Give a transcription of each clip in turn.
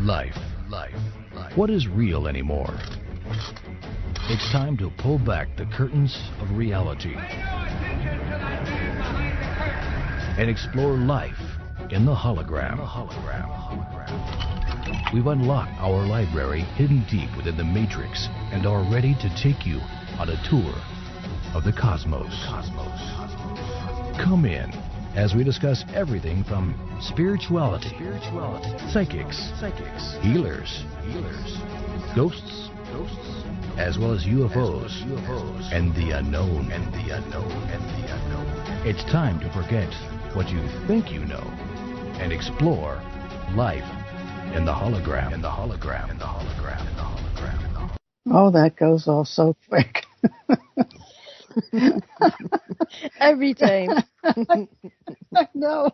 Life. What is real anymore? It's time to pull back the curtains of reality and explore life in the hologram. We've unlocked our library hidden deep within the Matrix and are ready to take you on a tour of the cosmos. Come in as we discuss everything from spirituality, psychics, healers, ghosts, as well as UFOs, and the unknown. It's time to forget what you think you know and explore life in the hologram. Oh, that goes off so quick. Every time. I know.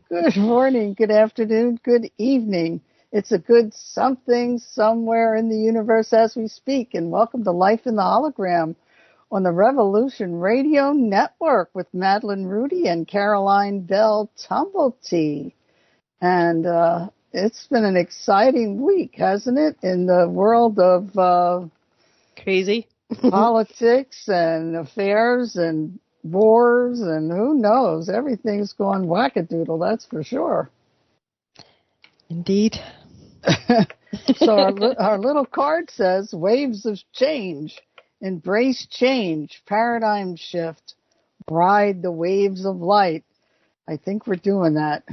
Good morning, good afternoon, good evening. It's a good something somewhere in the universe as we speak. And welcome to Life in the Hologram on the Revolution Radio Network with Madeline Rudy and Caroline Bell Tumblety. And it's been an exciting week, hasn't it, in the world of crazy politics and affairs and wars and who knows, everything's gone wackadoodle, that's for sure. Indeed. So our little card says waves of change, embrace change, paradigm shift, ride the waves of light. I think we're doing that.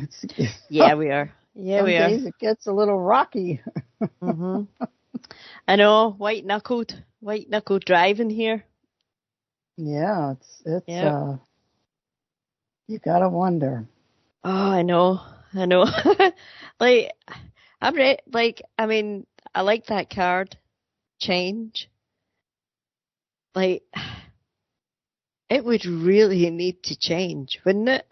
Yeah, we are. Some days it gets a little rocky. Mm-hmm. I know, white knuckled driving here. Yeah, it's you gotta wonder. Oh, I know. I like that card. Change. Like, it would really need to change, wouldn't it?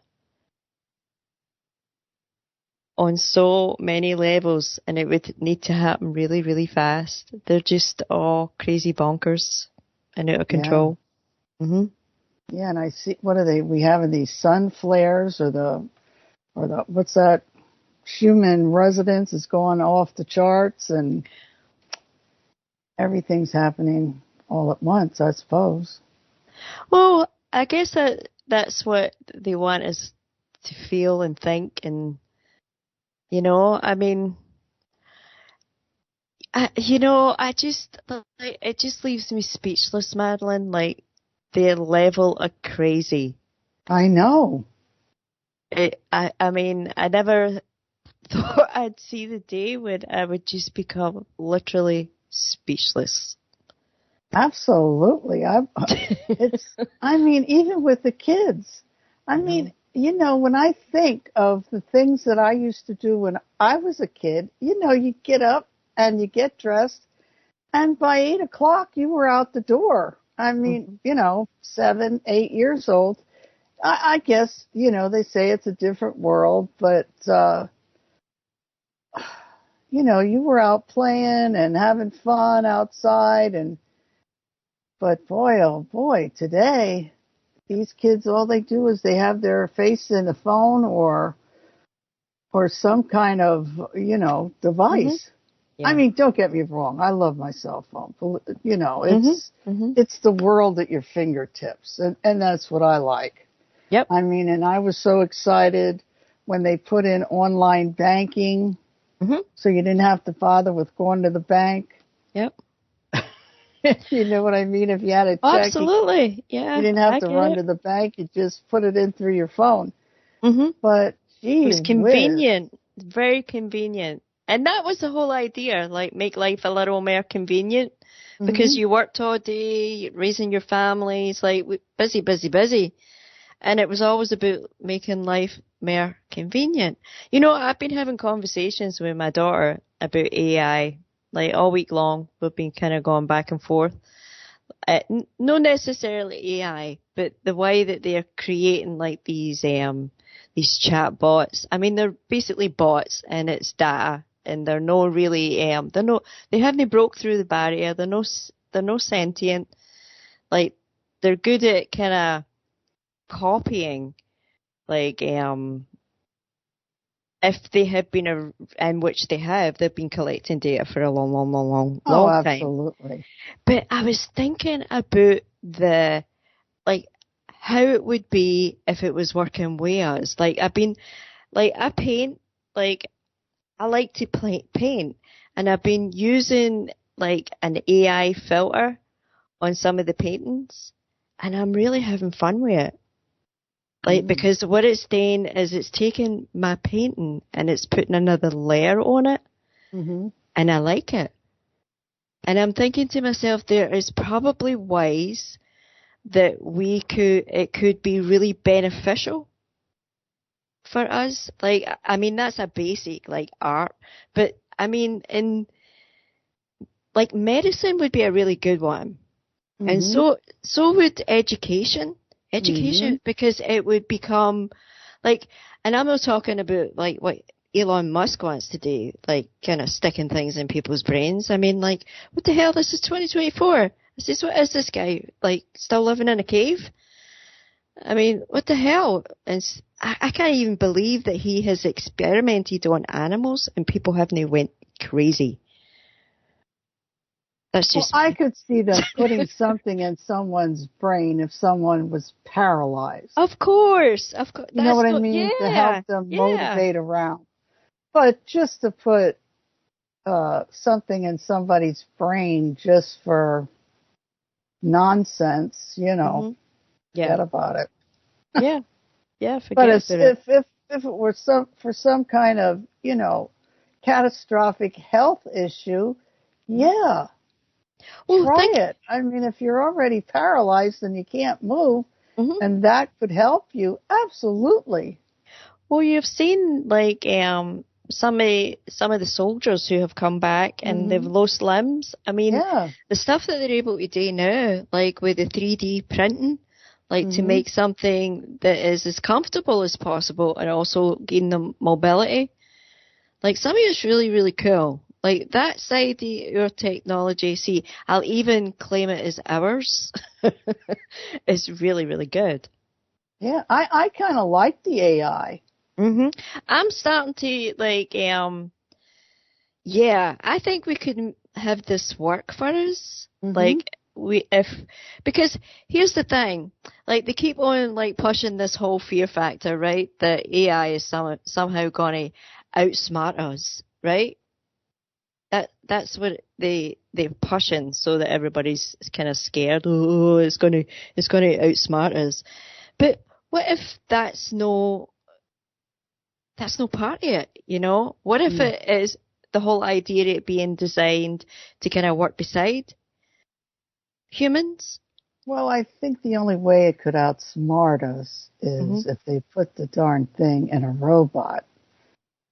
On so many levels, and it would need to happen really, really fast. They're just all crazy bonkers and out of control. Yeah. Mm-hmm. Yeah, and I see, what are they? We having these sun flares or the what's that? Human residence is going off the charts, and everything's happening all at once, I suppose. Well, I guess that's what they want us to feel and think, and it just leaves me speechless, Madeline. Like, the level of crazy. I know. I never thought I'd see the day when I would just become literally speechless. Absolutely. Even with the kids. When I think of the things that I used to do when I was a kid, you get up and you get dressed, and by 8 o'clock you were out the door. 7, 8 years old. I guess, they say it's a different world, but, you were out playing and having fun outside. But boy, oh boy, today, these kids, all they do is they have their face in a phone or some kind of, device. Mm-hmm. Yeah. Don't get me wrong. I love my cell phone. It's the world at your fingertips. And that's what I like. Yep. And I was so excited when they put in online banking, so you didn't have to bother with going to the bank. Yep. You know what I mean? If you had a check, absolutely, yeah, you didn't have to run to the bank. You just put it in through your phone. Mm-hmm. But geez, it was convenient, very convenient, and that was the whole idea. Like, make life a little more convenient, because you worked all day, raising your families, like busy. And it was always about making life more convenient. I've been having conversations with my daughter about AI, like all week long. We've been kind of going back and forth. Not necessarily AI, but the way that they're creating like these chat bots. They're basically bots, and it's data, and they're no really they haven't broke through the barrier. They're no sentient. Like, they're good at kind of copying, like if they have been, in which they have, they've been collecting data for a long time. Absolutely. But I was thinking about how it would be if it was working with us. Like, I paint, like, I like to paint, and I've been using, like, an AI filter on some of the paintings, and I'm really having fun with it. Like, because what it's doing is it's taking my painting and it's putting another layer on it, and I like it. And I'm thinking to myself, there is probably ways that it could be really beneficial for us. Like, I mean, that's a basic, like, art, but I mean, like, medicine would be a really good one. And so would education, because it would become, like, and I'm not talking about, like, what Elon Musk wants to do, like, kind of sticking things in people's brains. I mean, like, what the hell? This is 2024. What is this guy, like, still living in a cave? I mean, what the hell? And I can't even believe that he has experimented on animals and people haven't went crazy. That's just. Well, I could see them putting something in someone's brain if someone was paralyzed. Of course. You know what I mean? To help them motivate around. But just to put something in somebody's brain just for nonsense, forget about it. Forget but about it. If it were for some kind of, catastrophic health issue, try it. I mean, if you're already paralyzed and you can't move, and that could help you, absolutely. Well, you've seen, like, some of the soldiers who have come back and they've lost limbs. I mean, the stuff that they're able to do now, like with the 3D printing, like to make something that is as comfortable as possible and also gain them mobility. Like, some of it's really, really cool. Like, that side of your technology, see, I'll even claim it as ours. It's really, really good. Yeah, I kind of like the AI. I'm starting to, like, I think we could have this work for us. Like, because here's the thing, like, they keep on, like, pushing this whole fear factor, right? That AI is somehow going to outsmart us, right? That's what they're pushing, so that everybody's kind of scared. Oh, it's going to outsmart us. But what if that's no part of it, What if it is the whole idea of it being designed to kind of work beside humans? Well, I think the only way it could outsmart us is if they put the darn thing in a robot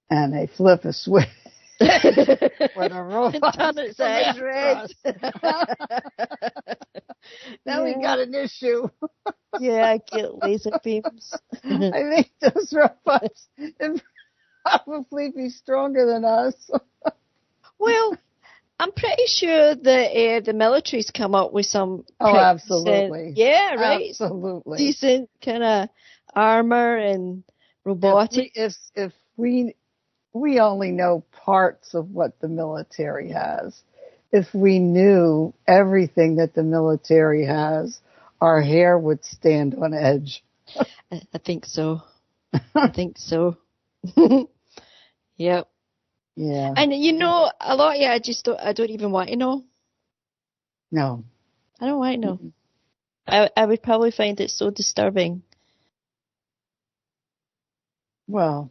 and they flip a switch. When a robot now we got an issue. Get laser beams. I think those robots would probably be stronger than us. Well, I'm pretty sure that the military's come up with some. Oh, absolutely. Right. Absolutely. Decent kind of armor and robotic. If we only know parts of what the military has. If we knew everything that the military has, our hair would stand on edge. I think so. Yep. Yeah. And a lot of it, I don't even want to know. No. I don't want to know. I would probably find it so disturbing. Well,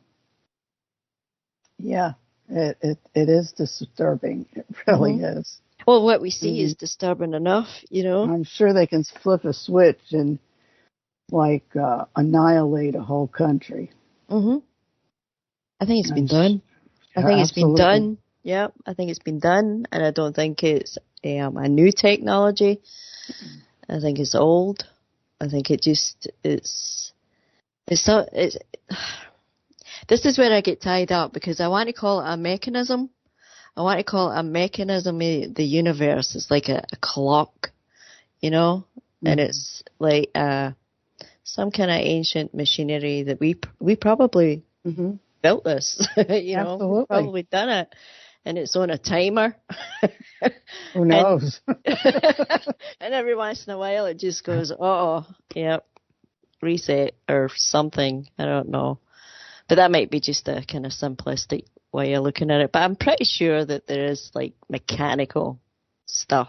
yeah, it is disturbing. It really is. Well, what we see is disturbing enough, I'm sure they can flip a switch and, like, annihilate a whole country. I think it's been done. I think it's been done. Yeah, I think it's been done, and I don't think it's a new technology. I think it's old. I think it's this is where I get tied up, because I want to call it a mechanism. I want to call it a mechanism of the universe. It's like a clock, and it's like some kind of ancient machinery that we probably built this. We've Absolutely. probably done it. And it's on a timer. Who knows? And every once in a while it just goes, yep, reset or something. I don't know. But that might be just a kind of simplistic way of looking at it. But I'm pretty sure that there is like mechanical stuff,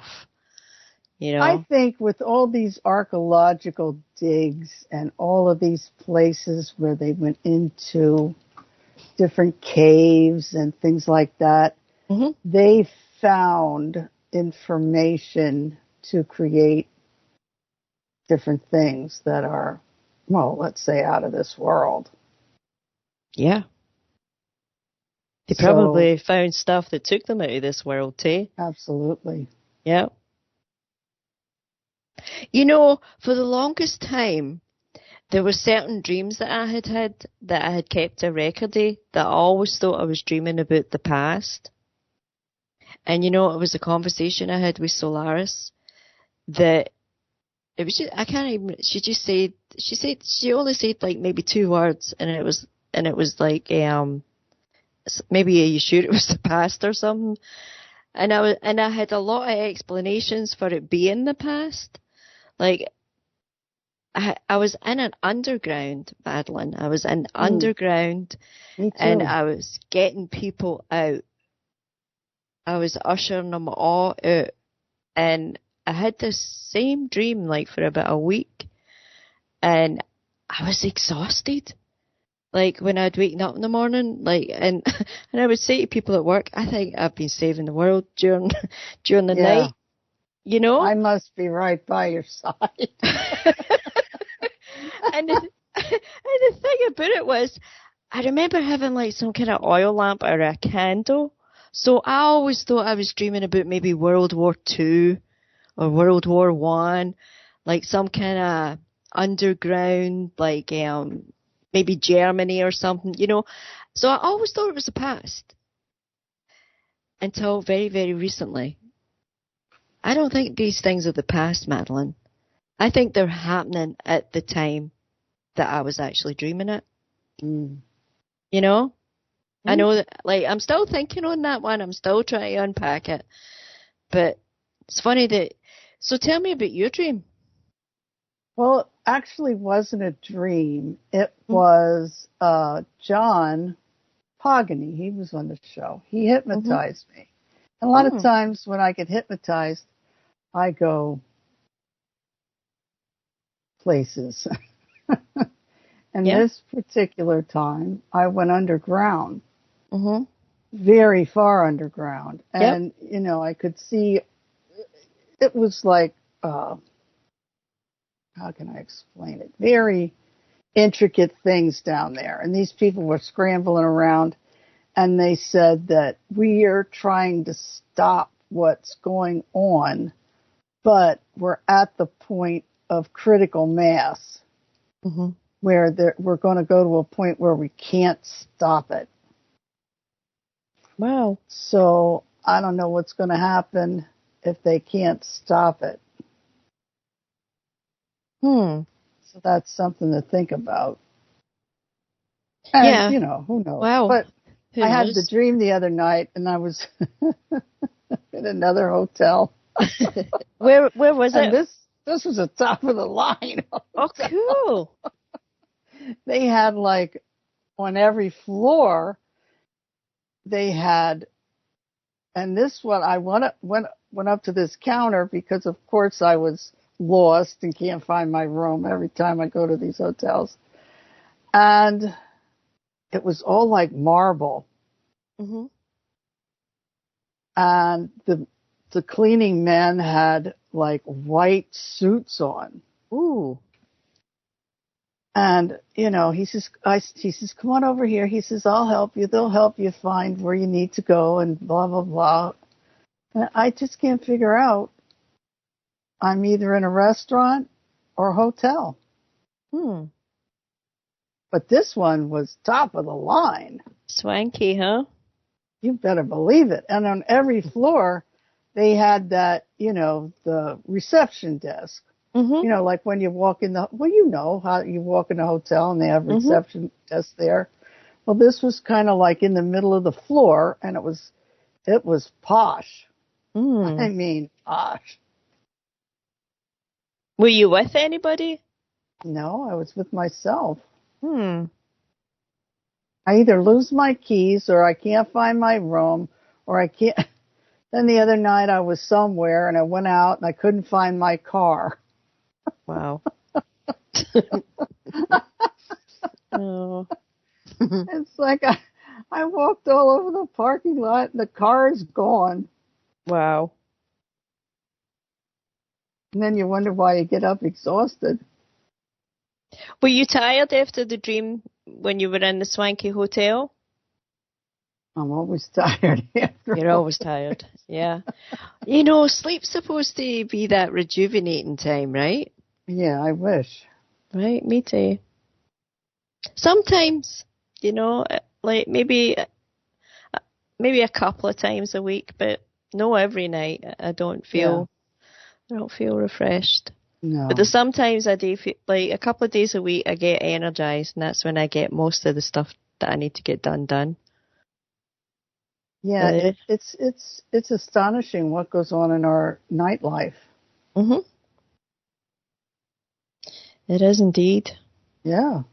I think with all these archaeological digs and all of these places where they went into different caves and things like that, mm-hmm. they found information to create different things that are, well, let's say out of this world. Yeah. They probably found stuff that took them out of this world too. Absolutely. Yeah. For the longest time, there were certain dreams that I had that I had kept a record of that I always thought I was dreaming about the past. And it was a conversation I had with Solaris that it was just, I can't even, she only said like maybe 2 words and it was like, maybe are you sure it was the past or something? And I had a lot of explanations for it being the past. Like, I was in an underground, Madeline. I was in underground and I was getting people out. I was ushering them all out. And I had this same dream like for about a week. And I was exhausted. Like when I'd waken up in the morning, and I would say to people at work, I think I've been saving the world during the night. I must be right by your side. And the thing about it was, I remember having like some kind of oil lamp or a candle. So I always thought I was dreaming about maybe World War II or World War I, like some kind of underground, like maybe Germany or something, So I always thought it was the past. Until very, very recently. I don't think these things are the past, Madeline. I think they're happening at the time that I was actually dreaming it. I know that, like, I'm still thinking on that one. I'm still trying to unpack it. But it's funny so tell me about your dream. Well, it actually wasn't a dream. It was John Pogany. He was on the show. He hypnotized me. And a lot of times when I get hypnotized, I go places. And this particular time, I went underground. Very far underground. And, I could see, it was like, how can I explain it? Very intricate things down there. And these people were scrambling around. And they said that we are trying to stop what's going on, but we're at the point of critical mass where we're going to go to a point where we can't stop it. Wow. So I don't know what's going to happen if they can't stop it. So that's something to think about. And, who knows? Wow. But I had the dream the other night, and I was in another hotel. Where was and it? This was a top of the line hotel. Oh, cool. They had like on every floor. They had, and this one I went up to this counter because of course I was lost and can't find my room every time I go to these hotels, and it was all like marble. And the cleaning men had like white suits on. Ooh. And, he says, come on over here. He says, I'll help you. They'll help you find where you need to go and blah, blah, blah. And I just can't figure out. I'm either in a restaurant or a hotel. But this one was top of the line. Swanky, huh? You better believe it. And on every floor, they had that, the reception desk. Like when you walk in how you walk in a hotel and they have reception desk there. Well, this was kind of like in the middle of the floor, and it was posh. Mm. I mean, posh. Were you with anybody? No, I was with myself. Hmm. I either lose my keys or I can't find my room or I can't. Then the other night I was somewhere and I went out and I couldn't find my car. Wow. Oh. It's like I walked all over the parking lot and the car is gone. Wow. And then you wonder why you get up exhausted. Were you tired after the dream when you were in the swanky hotel? I'm always tired after. You're always tired. Yeah. Sleep's supposed to be that rejuvenating time, right? Yeah, I wish. Right, me too. Sometimes, like maybe a couple of times a week, but no every night. I don't feel refreshed. No. But there's sometimes I do feel like a couple of days a week I get energized, and that's when I get most of the stuff that I need to get done. Yeah, it's astonishing what goes on in our nightlife. Mhm. It is indeed. Yeah.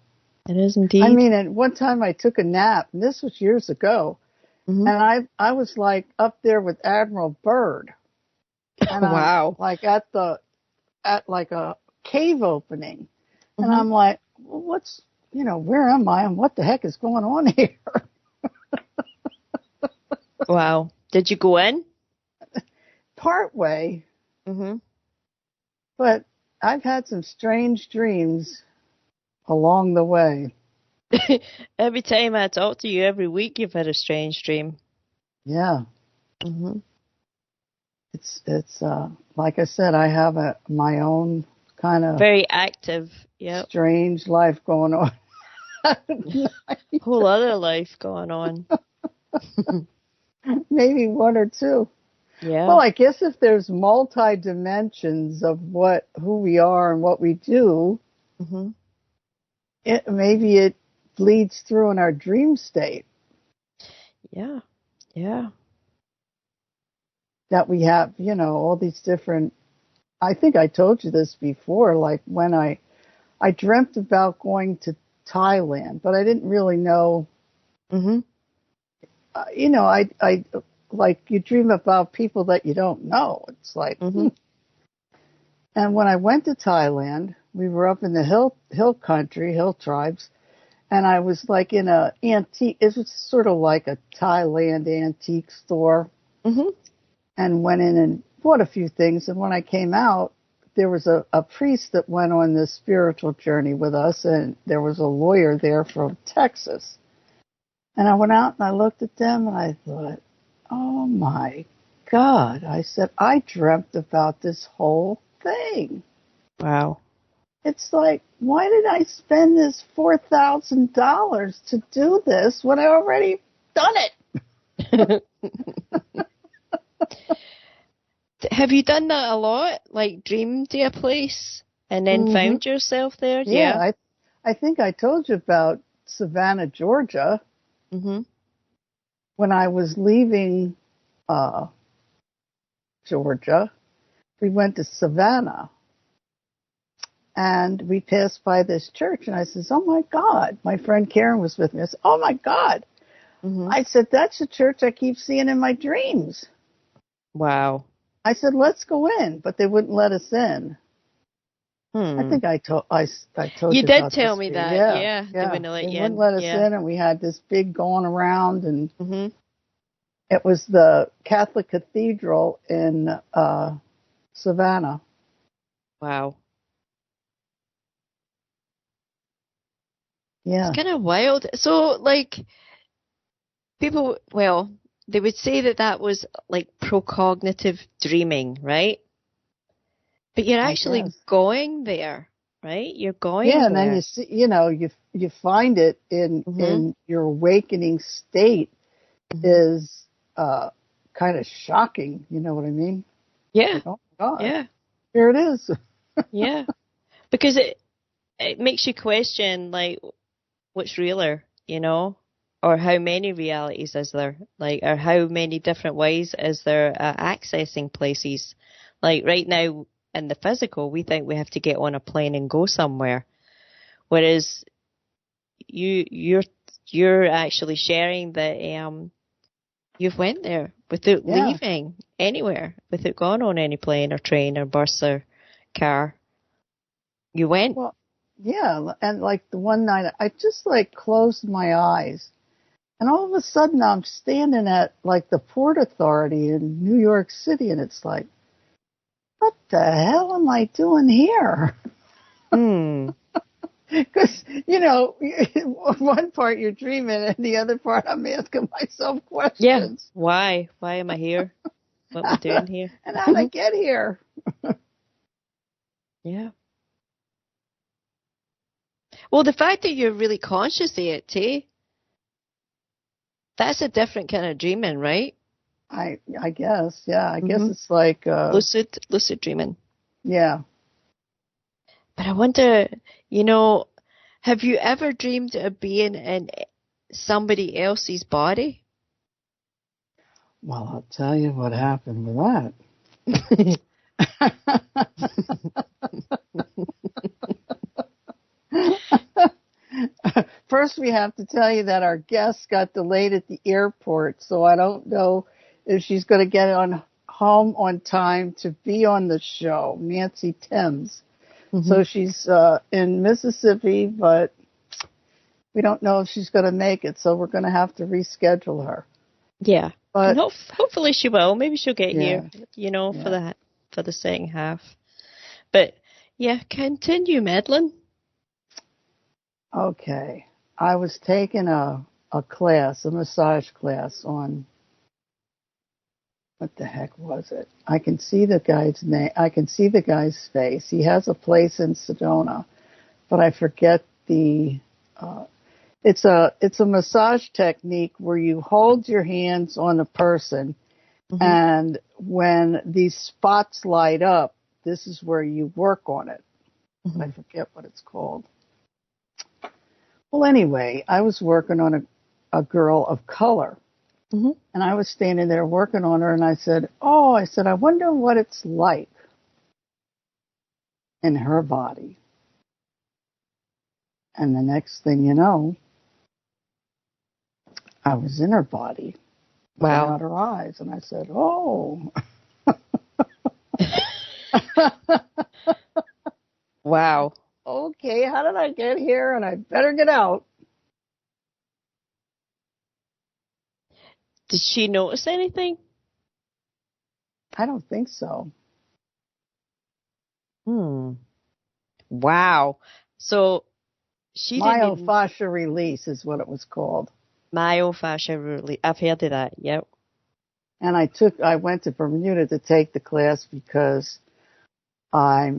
It is indeed. I mean, at one time I took a nap, and this was years ago, and I was like up there with Admiral Byrd. And wow. I'm like at like a cave opening. And I'm like, well, where am I and what the heck is going on here? Wow. Did you go in? Part way. Mm-hmm. But I've had some strange dreams along the way. Every time I talk to you every week, you've had a strange dream. Yeah. Mm-hmm. It's like I said, I have my own kind of very active, strange life going on. Whole other life going on. Maybe one or two. Yeah. Well, I guess if there's multi dimensions of who we are and what we do, maybe it bleeds through in our dream state. Yeah. Yeah. That we have, all these different. I think I told you this before. Like when I dreamt about going to Thailand, but I didn't really know. I like you dream about people that you don't know. It's like, And when I went to Thailand, we were up in the hill country, hill tribes, and I was like in a antique. It was sort of like a Thailand antique store, and went in and bought a few things. And when I came out, there was a priest that went on this spiritual journey with us, and there was a lawyer there from Texas. And I went out and I looked at them and I thought, oh my God. I said, I dreamt about this whole thing. Wow. It's like, why did I spend this $4,000 to do this when I already done it? Have you done that a lot? Like dreamed to a place and then found yourself there? Yeah. I think I told you about Savannah, Georgia. When I was leaving Georgia, we went to Savannah. And we passed by this church, and I says, oh, my God. My friend Karen was with me. I said, oh, my God. I said, that's the church I keep seeing in my dreams. Wow. I said, let's go in, but they wouldn't let us in. I think I told you did about tell this me thing. that. Yeah. They wouldn't let you in. Wouldn't let us in, and we had this big going around, and it was the Catholic Cathedral in Savannah. Wow. Yeah. It's kind of wild. So, like, people, they would say that was like procognitive dreaming, right? But you're actually going there, right? You're going there. Yeah, and then you see, you find it in your awakening state is kind of shocking. You know what I mean? Yeah. Like, oh my God. Yeah. Here it is. Yeah. Because it makes you question, like, what's realer, or how many realities is there? Like, or how many different ways is there accessing places? Like right now in the physical, we think we have to get on a plane and go somewhere, whereas you're actually sharing that you've went there without leaving anywhere, without going on any plane or train or bus or car. You went. Well, yeah, and like the one night, I just like closed my eyes, and all of a sudden I'm standing at like the Port Authority in New York City, and it's like, what the hell am I doing here? Because, you know, one part you're dreaming and the other part I'm asking myself questions. Yeah. Why? Why am I here? What am I doing here? And how did I get here? Yeah. Well, the fact that you're really conscious of it, too, that's a different kind of dreaming, right? I guess, yeah. I guess it's like... lucid dreaming. Yeah. But I wonder, you know, have you ever dreamed of being in somebody else's body? Well, I'll tell you what happened with that. First, we have to tell you that our guest got delayed at the airport, so I don't know if she's going to get home on time to be on the show, Nancy Timms. So she's in Mississippi, but we don't know if she's going to make it, so we're going to have to reschedule her. Yeah. But hopefully she will. Maybe she'll get here, you know, for the second half. But, yeah, continue, Madeline. Okay. I was taking a class, a massage class on... What the heck was it? I can see the guy's name. I can see the guy's face. He has a place in Sedona, but I forget the. It's a massage technique where you hold your hands on a person, and when these spots light up, this is where you work on it. I forget what it's called. Well, anyway, I was working on a girl of color. And I was standing there working on her, and I said, I wonder what it's like in her body. And the next thing you know, I was in her body. Wow. Out her eyes. And I said, oh. Wow. Okay, how did I get here? And I better get out. Did she notice anything? I don't think so. Wow. So she myofascial release is what it was called. Myofascial release. I've heard of that. Yep. And I went to Bermuda to take the class because I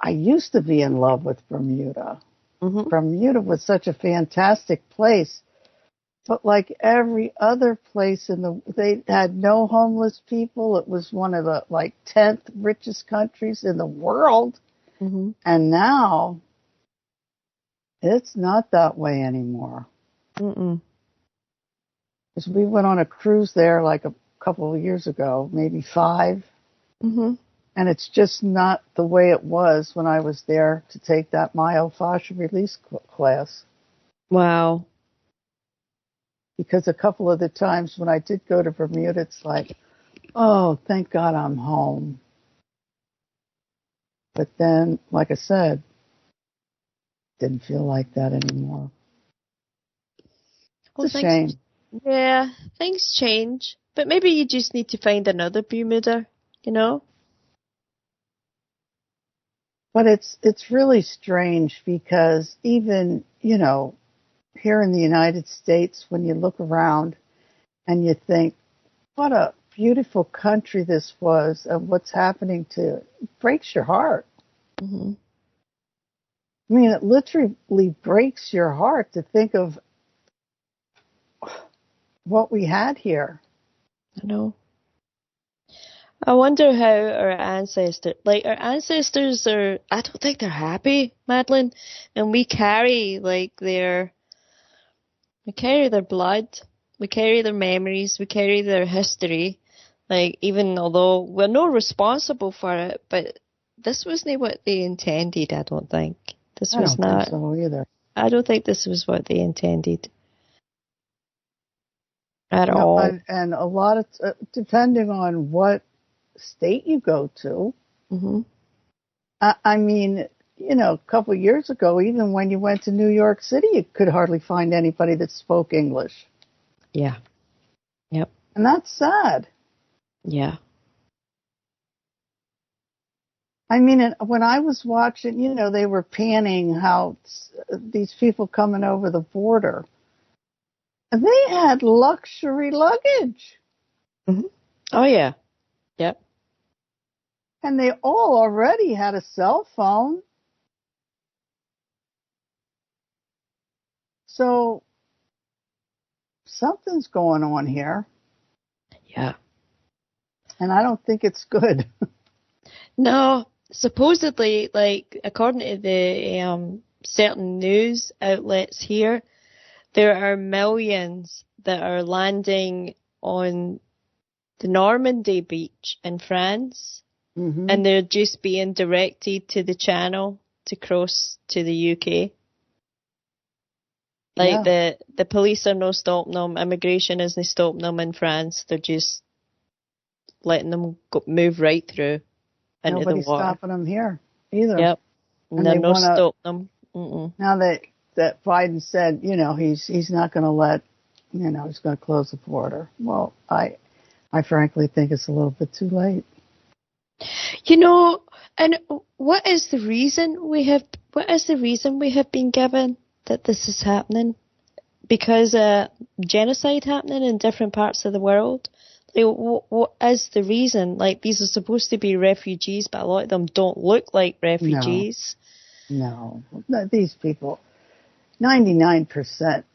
used to be in love with Bermuda. Bermuda was such a fantastic place. But like every other place they had no homeless people. It was one of the 10th richest countries in the world. And now it's not that way anymore. Because we went on a cruise there like a couple of years ago, maybe 5. And it's just not the way it was when I was there to take that myofascial release class. Wow. Because a couple of the times when I did go to Bermuda, it's like, oh, thank God I'm home. But then, like I said, didn't feel like that anymore. It's a shame. Yeah, things change. But maybe you just need to find another Bermuda, you know? But it's really strange because even, you know, here in the United States, when you look around and you think, what a beautiful country this was, and what's happening to it, breaks your heart. I mean, it literally breaks your heart to think of what we had here. I know. I wonder how our ancestors are, I don't think they're happy, Madeline, and we carry their We carry their blood. We carry their memories. We carry their history. Like, even although we're not responsible for it, but this wasn't what they intended, I don't think. This I was don't not. think so either. I don't think this was what they intended at No, all. and a lot of, depending on what state you go to, Hmm. I mean, you know, a couple of years ago, even when you went to New York City, you could hardly find anybody that spoke English. Yeah. Yep. And that's sad. Yeah. I mean, when I was watching, you know, they were panning how these people coming over the border, they had luxury luggage. Hmm. Oh, yeah. Yep. And they all already had a cell phone. So something's going on here. Yeah. And I don't think it's good. No, supposedly, like, according to the certain news outlets here, there are millions that are landing on the Normandy beach in France, Mm-hmm. and they're just being directed to the Channel to cross to the UK. Like, Yeah. the police are no stopping them, immigration isn't stopping them in France, they're just letting them move right through into the Nobody's water. stopping them here either. Yep. And And they're they no want to, stopping them. Mm-mm. now that Biden said, you know, he's not going to let, you know, he's going to close the border. Well, I frankly think it's a little bit too late. You know, and what is the reason we have been given that this is happening? Because genocide happening in different parts of the world? Like, what is the reason? Like, these are supposed to be refugees, but a lot of them don't look like refugees. No, these people, 99%.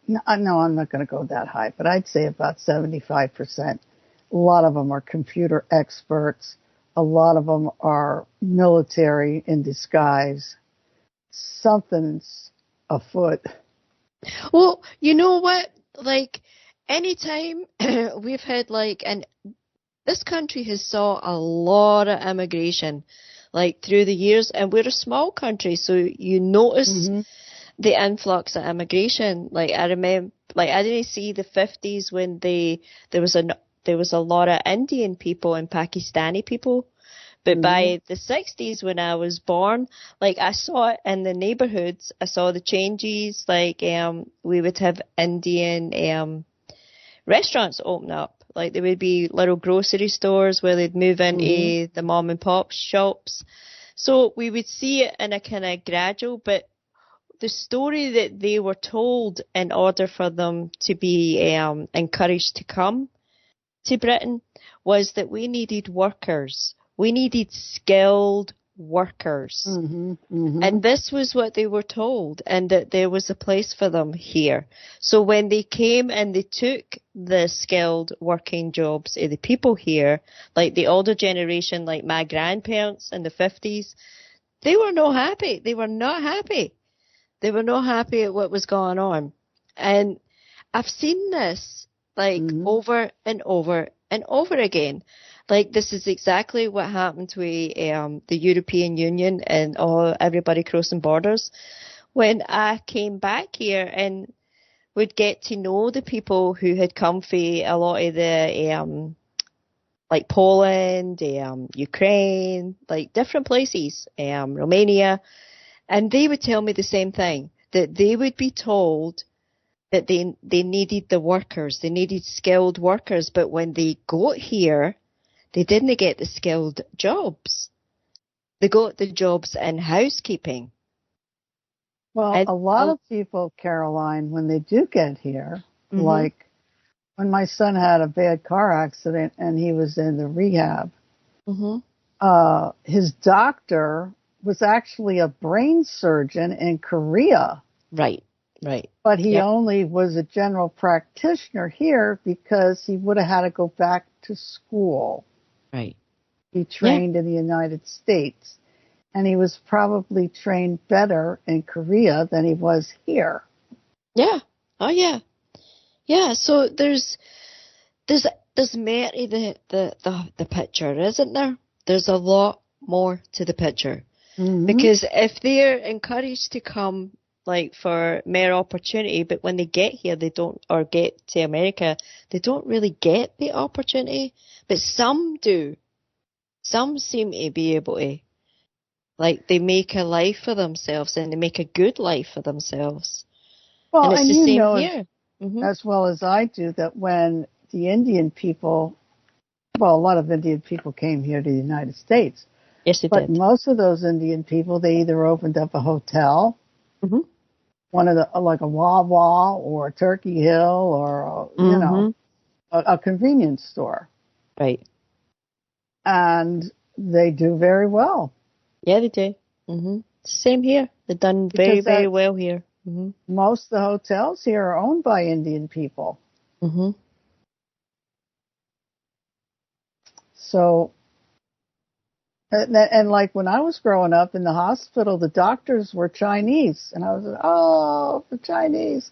No, I'm not going to go that high, but I'd say about 75%. A lot of them are computer experts. A lot of them are military in disguise. Something's afoot. Well, you know what? Like, anytime we've had, like, and this country has saw a lot of immigration, like, through the years, and we're a small country, so you notice the influx of immigration. Like, I remember, like, I didn't see the 50s when there was a lot of Indian people and Pakistani people. But by the 60s, when I was born, like, I saw it in the neighborhoods. I saw the changes. Like, we would have Indian restaurants open up. Like, there would be little grocery stores where they'd move into the mom and pop shops. So we would see it in a kind of gradual, but the story that they were told in order for them to be encouraged to come to Britain was that we needed workers. We needed skilled workers. And this was what they were told, and that there was a place for them here. So when they came and they took the skilled working jobs of the people here, like the older generation, like my grandparents in the 50s, they were not happy. They were not happy. They were not happy at what was going on. And I've seen this, like, over and over and over again. Like, this is exactly what happened with the European Union and everybody crossing borders. When I came back here and would get to know the people who had come from a lot of the, like, Poland, Ukraine, like, different places, Romania, and they would tell me the same thing, that they would be told that they needed the workers, they needed skilled workers, but when they got here, they didn't get the skilled jobs. They got the jobs in housekeeping. Well, a lot of people, Caroline, when they do get here, like when my son had a bad car accident and he was in the rehab, his doctor was actually a brain surgeon in Korea. Right. But he only was a general practitioner here because he would have had to go back to school. Right. He trained in the United States. And he was probably trained better in Korea than he was here. Yeah, Oh yeah. Yeah, so there's more to the picture, isn't there? There's a lot more to the picture. Mm-hmm. Because if they're encouraged to come like for more opportunity, but when they get here they don't, or get to America, they don't really get the opportunity. But some do. Some seem to be able to. Like they make a life for themselves, and they make a good life for themselves. Well, And it's and the you same know here. Mm-hmm. as well as I do that when the Indian people, well, a lot of Indian people came here to the United States. Yes, they But did. most of those Indian people, they either opened up a hotel, Mm-hmm. one of the, like a Wawa or a Turkey Hill or, you know, a convenience store. Right. And they do very well. Yeah, they do. Mm-hmm. Same here. They've done very, very well here. Mm-hmm. Most of the hotels here are owned by Indian people. Mm-hmm. So, and like when I was growing up in the hospital, the doctors were Chinese. And I was like, oh, the Chinese.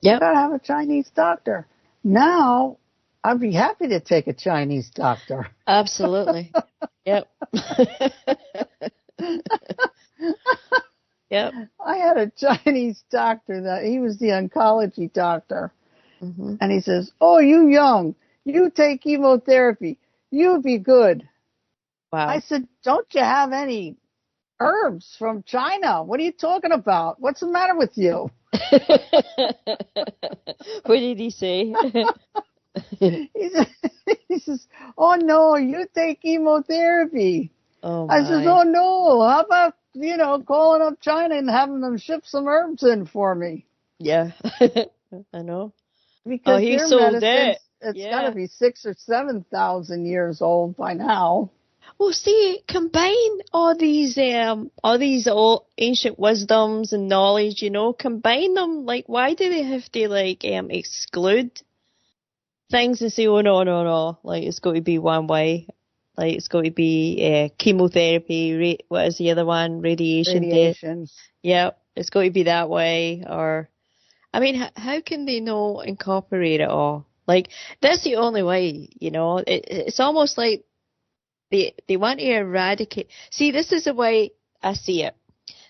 Yep. You gotta have a Chinese doctor. Now, I'd be happy to take a Chinese doctor. Absolutely. Yep. Yep. I had a Chinese doctor that he was the oncology doctor. Mm-hmm. And he says, oh, you young, you take chemotherapy. You'll be good. Wow. I said, don't you have any herbs from China? What are you talking about? What's the matter with you? What did he say? He says, oh, no, you take chemotherapy. Oh, I says, oh, no, how about, calling up China and having them ship some herbs in for me? Yeah, I know. Because he their sold medicine, it. it's got to be 6,000 or 7,000 years old by now. Well, see, combine all these old ancient wisdoms and knowledge, combine them. Like, why do they have to exclude things and say, oh no, like it's got to be one way, like it's got to be chemotherapy. What is the other one? Radiation. Yeah, it's got to be that way. Or, I mean, how can they not incorporate it all? Like, that's the only way. It's almost like they want to eradicate. See, this is the way I see it.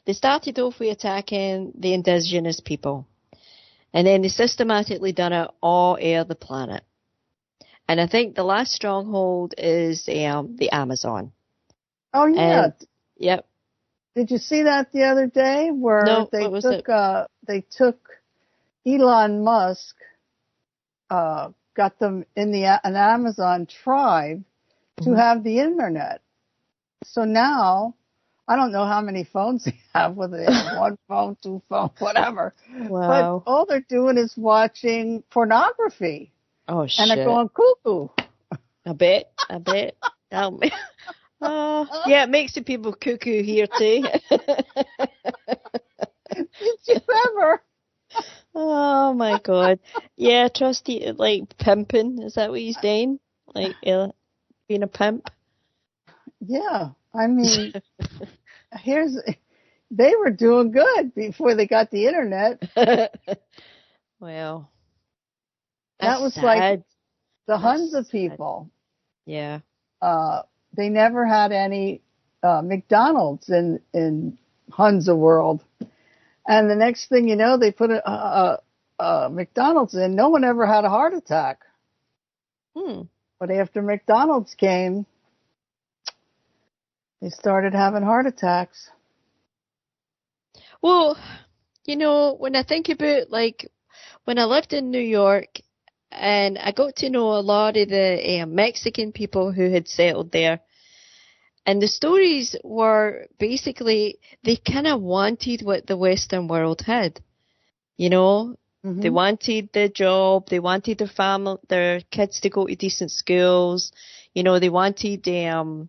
They started off with attacking the indigenous people, and then they systematically done it all over the planet. And I think the last stronghold is the Amazon. Oh, yeah. Yep. Did you see that the other day where they took Elon Musk, got them in an Amazon tribe to have the internet. So now, I don't know how many phones they have, whether they have one phone, two phones, whatever. Wow. But all they're doing is watching pornography. Oh, shit. And they're going cuckoo. I bet. Yeah, it makes the people cuckoo here too. Did you ever? Oh my God. Yeah, trusty, like pimping. Is that what he's doing? Like being a pimp? Yeah. I mean, they were doing good before they got the internet. Well, that was sad. Like the Hunza people. Yeah. They never had any McDonald's in Hunza world. And the next thing you know, they put a McDonald's in. No one ever had a heart attack. But after McDonald's came, they started having heart attacks. Well, when I think about, like, when I lived in New York, and I got to know a lot of the Mexican people who had settled there. And the stories were basically, they kind of wanted what the Western world had. They wanted the job, they wanted their family, their kids to go to decent schools. They wanted the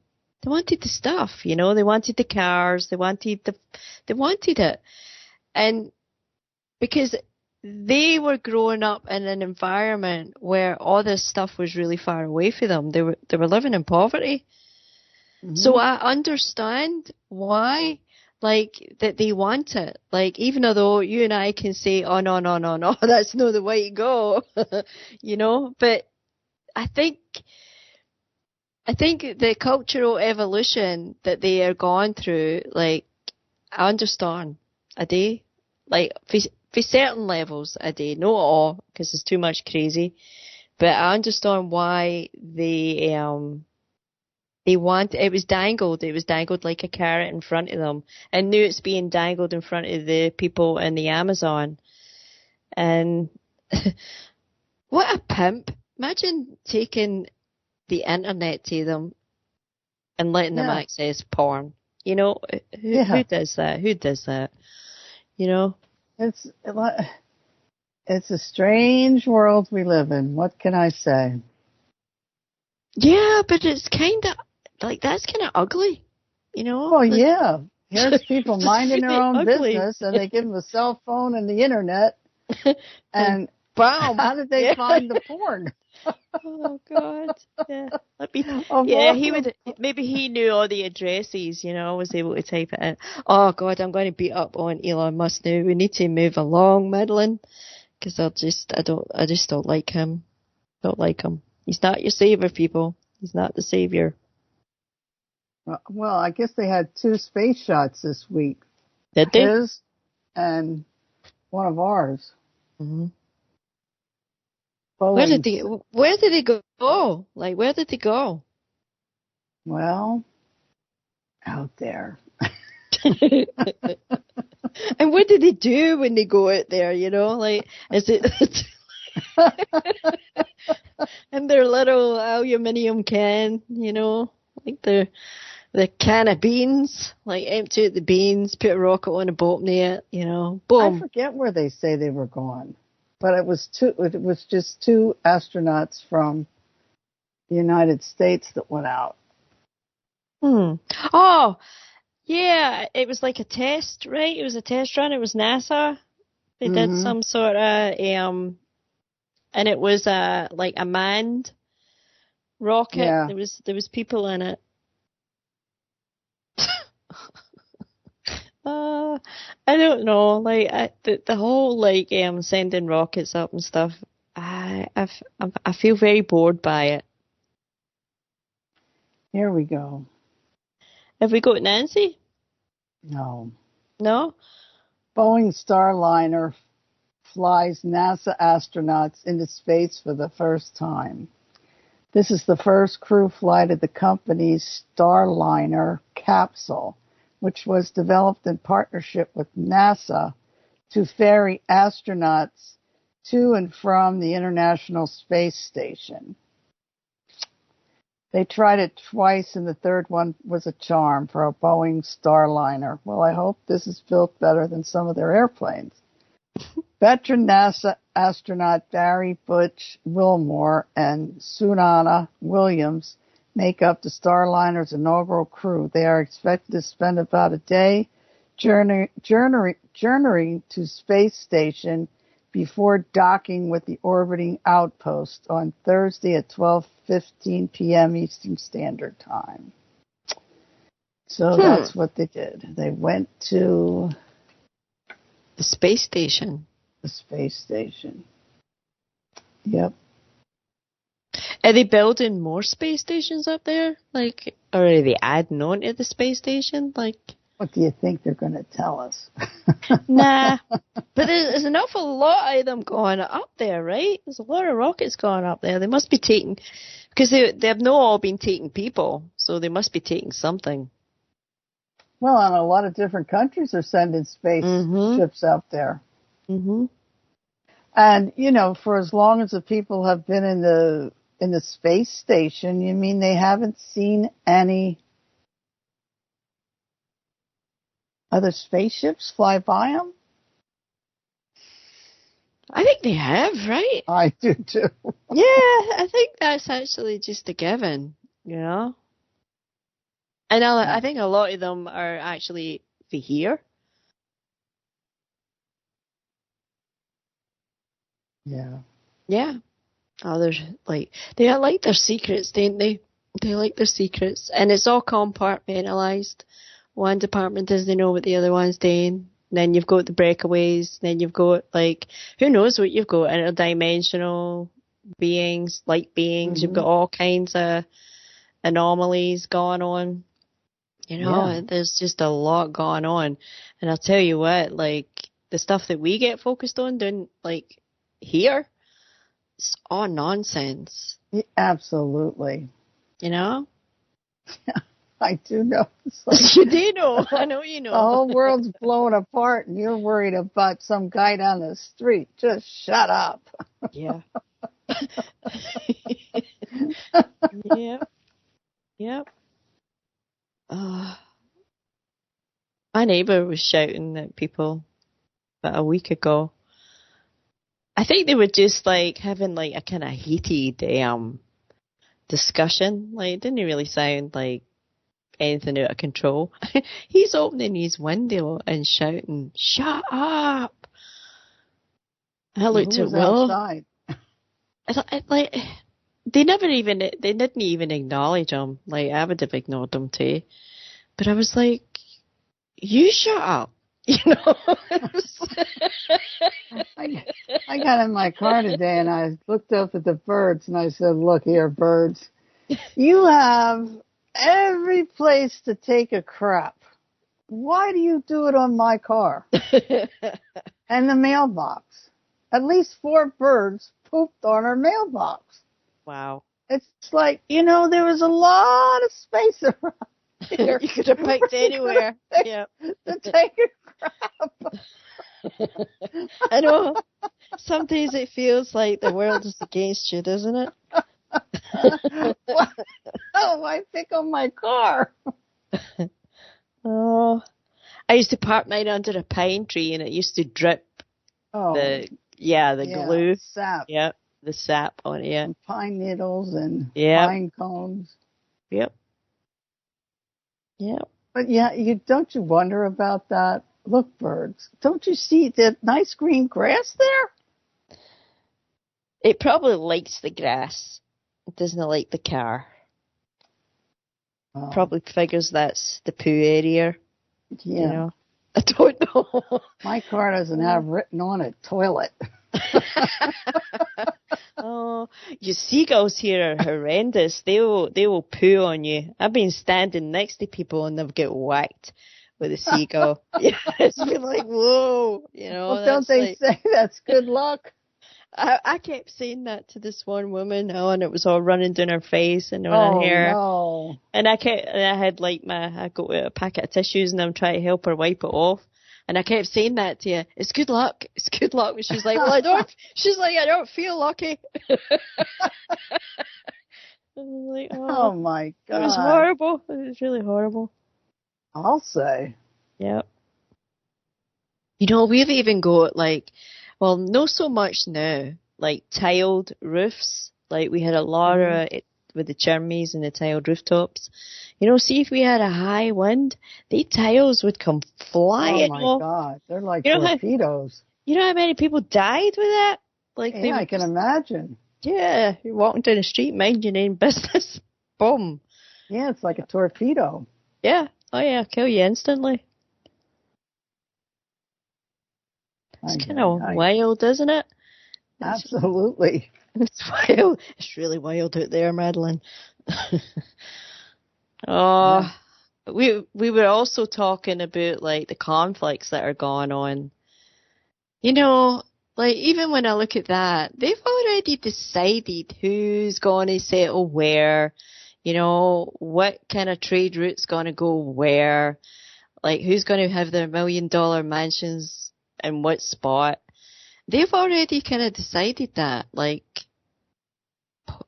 stuff, they wanted the cars, they wanted it. And because they were growing up in an environment where all this stuff was really far away from them. They were living in poverty. So I understand why like, that they want it. Like, even though you and I can say, oh, no, no, no, no, that's not the way to go, you know, but I think the cultural evolution that they are going through, like, I understand a day, like, for certain levels a day, not all, because there's too much crazy, but I understand why they want, it was dangled like a carrot in front of them, and knew it's being dangled in front of the people in the Amazon. And what a pimp. Imagine taking the internet to them and letting them access porn. You know, who does that? Who does that? You know? It's a strange world we live in. What can I say? Yeah, but it's kind of, like, that's kind of ugly, you know? Oh, yeah. Here's people minding their own ugly. business, and they give them a cell phone and the internet. And bam! How did they find the porn? Oh, God. Yeah. He would, maybe he knew all the addresses, you know, was able to type it in. Oh, God, I'm going to beat up on Elon Musk now. We need to move along, Madeline, because I just don't like him. Don't like him. He's not your savior, people. He's not the savior. Well, I guess they had 2 space shots this week. Did they? His and one of ours. Mm-hmm. Where did they go? Like, where did they go? Well, out there. And what do they do when they go out there, you know? Like, is it in their little aluminium can, you know? Like the can of beans, like empty out the beans, put a rocket on a boat near it, you know? Boom. I forget where they say they were going. But it was just 2 astronauts from the United States that went out. Oh, yeah, it was like a test, right? It was a test run. It was NASA. They did some sort of, and it was like a manned rocket. Yeah. There was people in it. I don't know, like the whole, like, sending rockets up and stuff. I feel very bored by it. Here we go. Have we got Nancy? No. No? Boeing Starliner flies NASA astronauts into space for the first time. This is the first crew flight of the company's Starliner capsule, which was developed in partnership with NASA to ferry astronauts to and from the International Space Station. They tried it twice, and the third one was a charm for a Boeing Starliner. Well, I hope this is built better than some of their airplanes. Veteran NASA astronaut Barry Butch Wilmore and Sunana Williams make up the Starliner's inaugural crew. They are expected to spend about a day journeying to space station before docking with the orbiting outpost on Thursday at 12:15 p.m. Eastern Standard Time. So that's what they did. They went to the space station. The space station. Yep. Are they building more space stations up there? Like, or are they adding on to the space station? Like, what do you think they're going to tell us? Nah. But there's an awful lot of them going up there, right? There's a lot of rockets going up there. They must be taking, because they have not all been taking people, so they must be taking something. Well, and a lot of different countries are sending space ships out there. Mm-hmm. And, you know, for as long as the people have been in the space station, you mean they haven't seen any other spaceships fly by them? I think they have, right? I do too. Yeah, I think that's actually just a given, you know? And I think a lot of them are actually for here. Yeah. Yeah. Others, like, they like their secrets, don't they? They like their secrets. And it's all compartmentalized one department doesn't know what the other one's doing. Then you've got the breakaways. Then you've got, like, who knows what you've got, interdimensional beings, light beings. You've got all kinds of anomalies going on. There's just a lot going on. And I'll tell you what, like, the stuff that we get focused on here, it's all nonsense. Yeah, absolutely. I do know. You do know. I know you know. The whole world's blowing apart and you're worried about some guy down the street. Just shut up. Yeah. Yep. My neighbour was shouting at people about a week ago. I think they were just having a kind of heated discussion. It didn't really sound like anything out of control. He's opening his window and shouting, "Shut up!" I looked at Will. Outside? They didn't even acknowledge him. I would have ignored them too. But I was like, "You shut up." I got in my car today and I looked up at the birds and I said, "Look here, birds. You have every place to take a crap. Why do you do it on my car?" And the mailbox. At least 4 birds pooped on our mailbox. Wow. It's like, there was a lot of space around here. You could have picked anywhere. Yeah. To take a crap. I know. Some days it feels like the world is against you, doesn't it? Why pick on my car? Oh, I used to park mine under a pine tree and it used to drip the glue. Sap. Yep, the sap on it. And pine needles and pine cones. Yep. But don't you wonder about that? Look, birds, don't you see the nice green grass there? It probably likes the grass. It doesn't like the car. Probably figures that's the poo area. Yeah. I don't know. My car doesn't have written on it toilet. Oh, your seagulls here are horrendous. They will poo on you. I've been standing next to people and they've get whacked with a seagull. It's been like, whoa, Well, don't they say that's good luck? I kept saying that to this one woman, and it was all running down her face and on her hair. No. And I had I got a packet of tissues and I'm trying to help her wipe it off. And I kept saying that to you. It's good luck. It's good luck. And she's like, well, I don't feel lucky. I was like, oh my God. It was horrible. It was really horrible. I'll say. Yep. We've even got not so much now, tiled roofs. We had a lot of it with the chimneys and the tiled rooftops. See if we had a high wind, the tiles would come flying off. Oh my God, they're like torpedoes. You know how many people died with that? I can imagine. Yeah, you're walking down the street, minding your own business. Boom. Yeah, it's like a torpedo. Yeah. Oh yeah, kill you instantly. It's kind of wild, isn't it? Absolutely. It's wild. It's really wild out there, Madeline. We were also talking about the conflicts that are going on. Even when I look at that, they've already decided who's going to settle where, what kind of trade route's going to go where, who's going to have their $1 million mansions in what spot. They've already kind of decided that,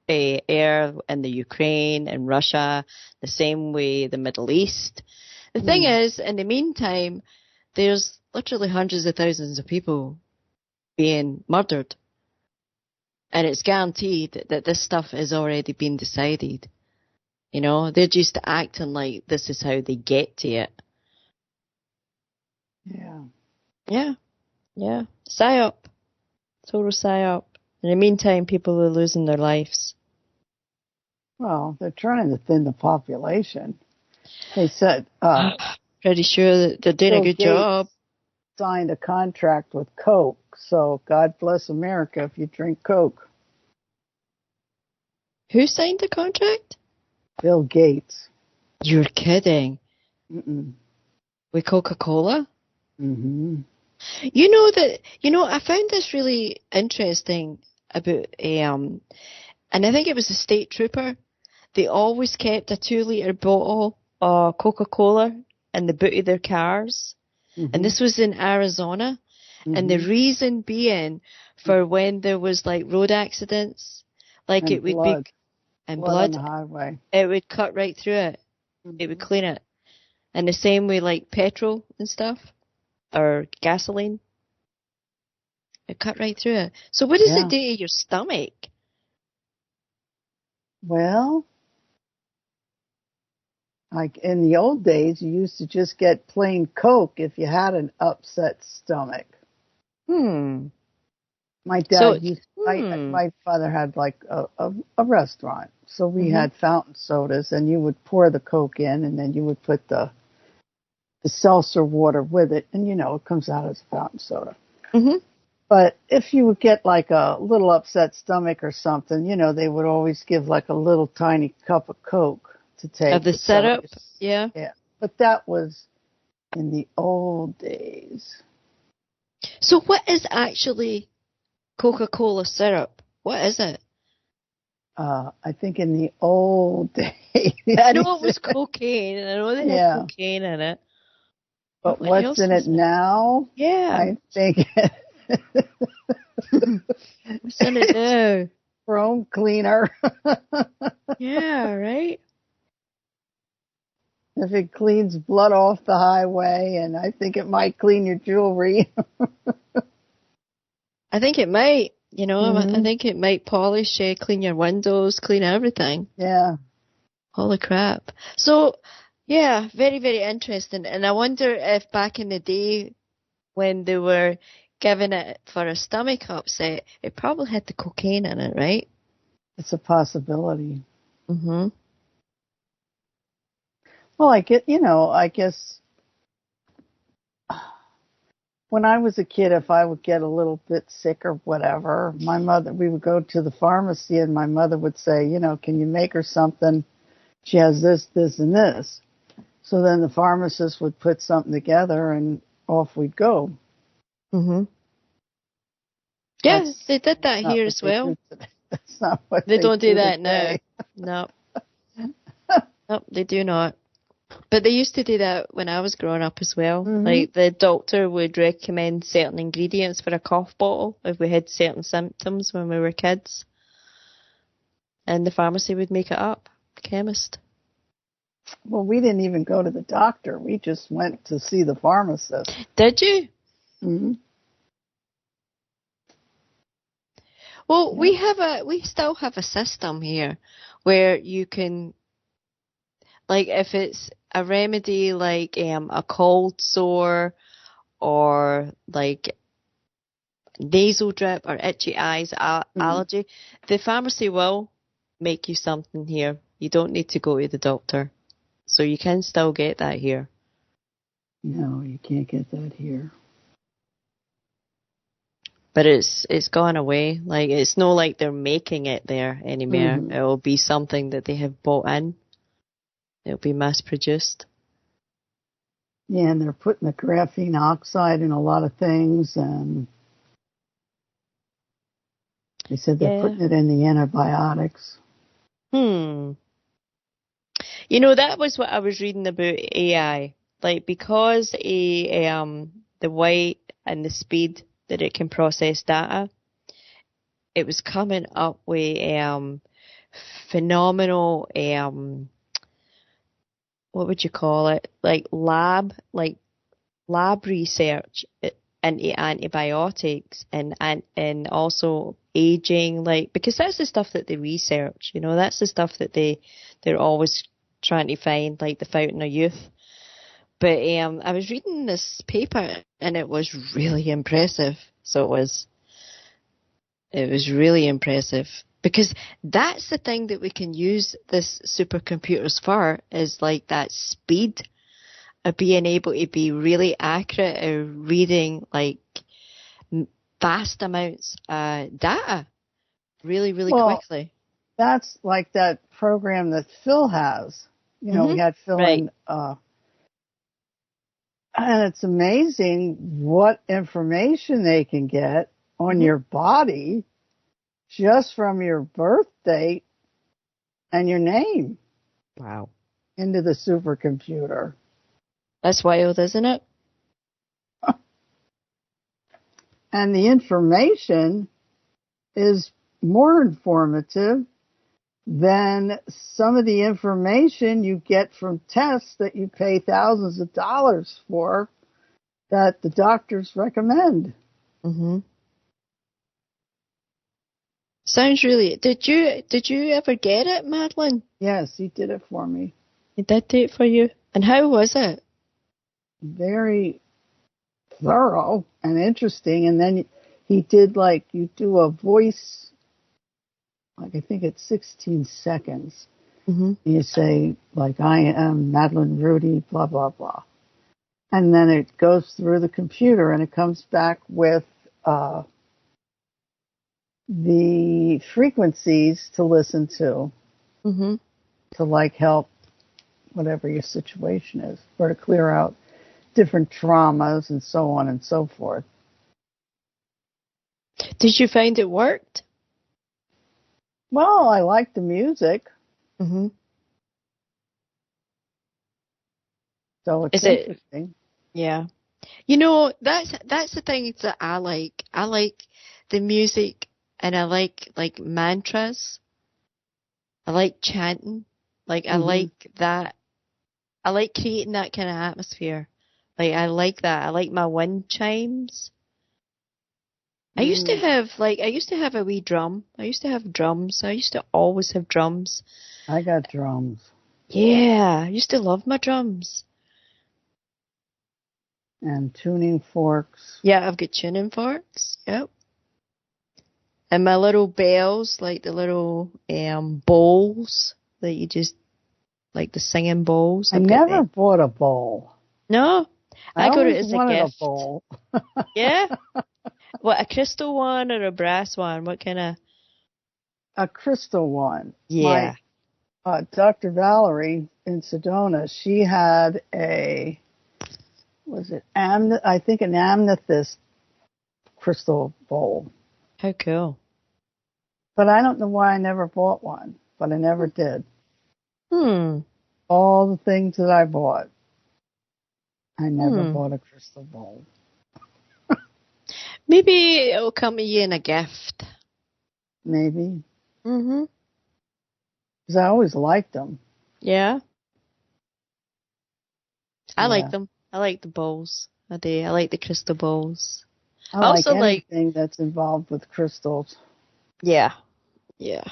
air in the Ukraine and Russia, the same way the Middle East. The thing is, in the meantime, there's literally hundreds of thousands of people being murdered. And it's guaranteed that this stuff has already been decided. They're just acting like this is how they get to it. Yeah. PSYOP. Total PSYOP. In the meantime, people are losing their lives. Well, they're trying to thin the population. They said Pretty sure that they're doing Bill a good Gates job. signed a contract with Coke, so God bless America if you drink Coke. Who signed the contract? Bill Gates. You're kidding. Mm-mm. With Coca-Cola? Mm-hmm. I found this really interesting about, and I think it was a state trooper. They always kept a 2-litre bottle of Coca-Cola in the boot of their cars. Mm-hmm. And this was in Arizona. Mm-hmm. And the reason being for when there was like road accidents, like and it would blood. be, and blood blood, on the highway. it would cut right through it. Mm-hmm. It would clean it. And the same way like petrol and stuff, or gasoline. It cut right through it. So what does it do to your stomach? Well, like in the old days, you used to just get plain Coke if you had an upset stomach. My dad my father had like a restaurant, so we had fountain sodas, and you would pour the Coke in, and then you would put the seltzer water with it, and it comes out as a fountain soda. Mm-hmm. But if you would get like a little upset stomach or something, they would always give like a little tiny cup of Coke to take. Of the syrup? Yeah. Yeah. But that was in the old days. So what is actually Coca-Cola syrup? What is it? I think in the old days. I know it was cocaine. I know they had cocaine in it. But what's in it now? Yeah. I think what's in it now? Chrome cleaner. Yeah, right? If it cleans blood off the highway, and I think it might clean your jewelry. I think it might, I think it might polish, clean your windows, clean everything. Yeah. Holy crap. So, yeah, very, very interesting. And I wonder if back in the day when they were giving it for a stomach upset, it probably had the cocaine in it, right? It's a possibility. Mm-hmm. Well, I guess when I was a kid, if I would get a little bit sick or whatever, we would go to the pharmacy, and my mother would say, can you make her something? She has this, this, and this. So then the pharmacist would put something together, and off we'd go. Mm-hmm. Yeah, they did that here as well. That's not what they don't do that now. No. Nope, they do not. But they used to do that when I was growing up as well. Mm-hmm. Like the doctor would recommend certain ingredients for a cough bottle if we had certain symptoms when we were kids. And the pharmacy would make it up, the chemist. Well, we didn't even go to the doctor. We just went to see the pharmacist. Did you? Mm-hmm. Well, we still have a system here where you can, like, if it's a remedy like a cold sore or like nasal drip or itchy eyes, allergy, the pharmacy will make you something here. You don't need to go to the doctor. So you can still get that here. No, you can't get that here. But it's gone away. Like, it's not like they're making it there anymore. Mm-hmm. It will be something that they have bought in. It'll be mass-produced. Yeah, and they're putting the graphene oxide in a lot of things, and they said they're putting it in the antibiotics. That was what I was reading about AI. Like, because the weight and the speed that it can process data, it was coming up with phenomenal, what would you call it? Like lab research into antibiotics and also aging, because that's the stuff that they research, that's the stuff that they're always trying to find, like the fountain of youth. But I was reading this paper and it was really impressive. So it was really impressive, because that's the thing that we can use this supercomputers for, is like that speed of being able to be really accurate at reading like vast amounts of data really, really quickly. That's like that program that Phil has. You know, we had Phil in, and it's amazing what information they can get on your body just from your birth date and your name. Wow. Into the supercomputer. That's wild, isn't it? And the information is more informative than some of the information you get from tests that you pay thousands of dollars for that the doctors recommend. Sounds really... Did you ever get it, Madeline? Yes, he did it for me. He did do it for you? And how was it? Very thorough and interesting. And then he did like, you do a voice, like I think it's 16 seconds. You say, like, I am Madeline Rudy, blah, blah, blah. And then it goes through the computer and it comes back with the frequencies to listen to, to like help whatever your situation is, or to clear out different traumas and so on and so forth. Did you find it worked? Well, I like the music. So it's interesting. Yeah. You know, that's the thing that I like. I like the music, and I like mantras. I like chanting. Like, I like that. I like creating that kind of atmosphere. Like, I like that. I like my wind chimes. I used to have a wee drum. I used to have drums. I used to always have drums. I got drums. Yeah, I used to love my drums. And tuning forks. Yeah, I've got tuning forks. Yep. And my little bells, like the little bowls that you just, like the singing bowls. I never bought a bowl. No, I got it as a gift. A bowl. Yeah. What, a crystal one or a brass one? What kind of? A crystal one. Yeah. Dr. Valerie in Sedona, she had an amethyst crystal bowl. How cool. But I don't know why I never bought one, but I never did. All the things that I bought, I never bought a crystal bowl. Maybe it'll come to you in a gift. Maybe. Because I always liked them. Yeah. I like them. I like the bowls. I do. I like the crystal bowls. I also like anything that's involved with crystals. Yeah. Yeah.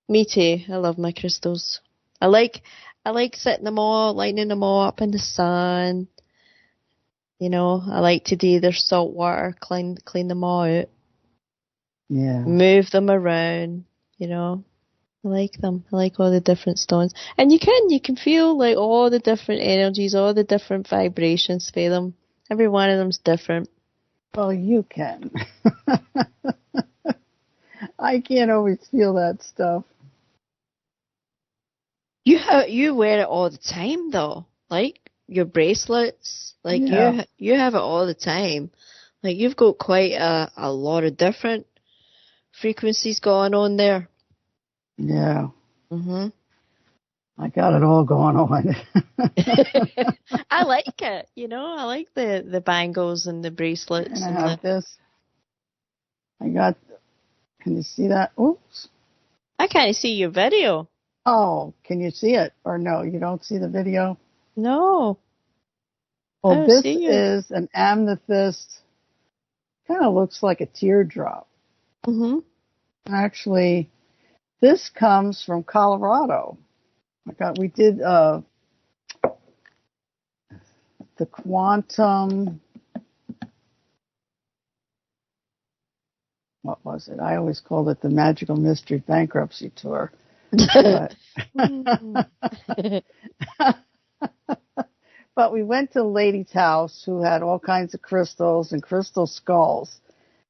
Me too. I love my crystals. I like setting them all, lighting them all up in the sun. You know, I like to do their salt water, clean them all out. Yeah. Move them around, you know. I like them. I like all the different stones. And you can feel like all the different energies, all the different vibrations for them. Every one of them's different. Well, you can. I can't always feel that stuff. You wear it all the time though. Like your bracelets, like you have it all the time. Like you've got quite a lot of different frequencies going on there. Yeah. I got it all going on. I like it, you know. I like the bangles and the bracelets. And I have this. Can you see that? Oops. I can't see your video. Oh, can you see it? Or no, you don't see the video? No. Well, this is an amethyst. Kind of looks like a teardrop. Actually, this comes from Colorado. We did the quantum. What was it? I always called it the Magical Mystery Bankruptcy Tour. But, but we went to a lady's house who had all kinds of crystals and crystal skulls,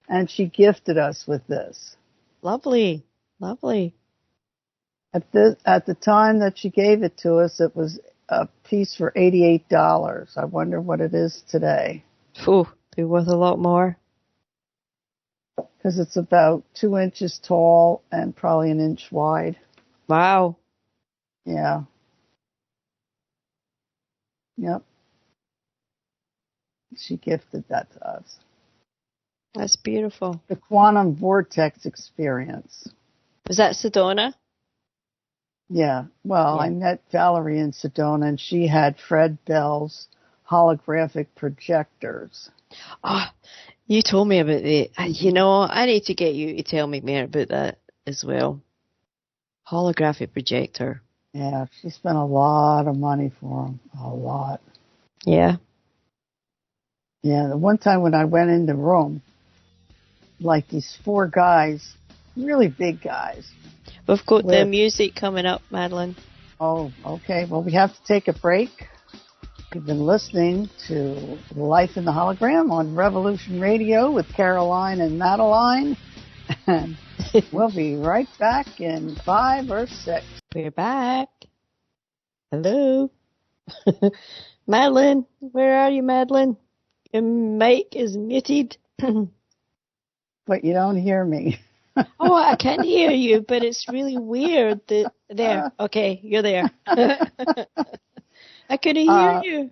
and she gifted us with this. Lovely. Lovely. At the time that she gave it to us, it was a piece for $88. I wonder what it is today. Phew, be worth a lot more. Because it's about 2 inches tall and probably an inch wide. Wow. Yeah. Yep. She gifted that to us. That's beautiful. The quantum vortex experience. Was that Sedona? Yeah. Well, Yeah. I met Valerie in Sedona, and she had Fred Bell's holographic projectors. Oh, you told me about it. You know, I need to get you to tell me more about that as well. Holographic projector. Yeah, she spent a lot of money for them. A lot. Yeah. Yeah, the one time when I went in the room, like these 4 guys, really big guys. We've got the music coming up, Madeline. Oh, okay. Well, we have to take a break. You've been listening to Life in the Hologram on Revolution Radio with Caroline and Madeline. And we'll be right back in 5 or 6. We're back. Hello. Madeline, where are you, Madeline? Your mic is muted. But you don't hear me. Oh, I can hear you, but it's really weird that there. Okay, you're there. I couldn't hear you.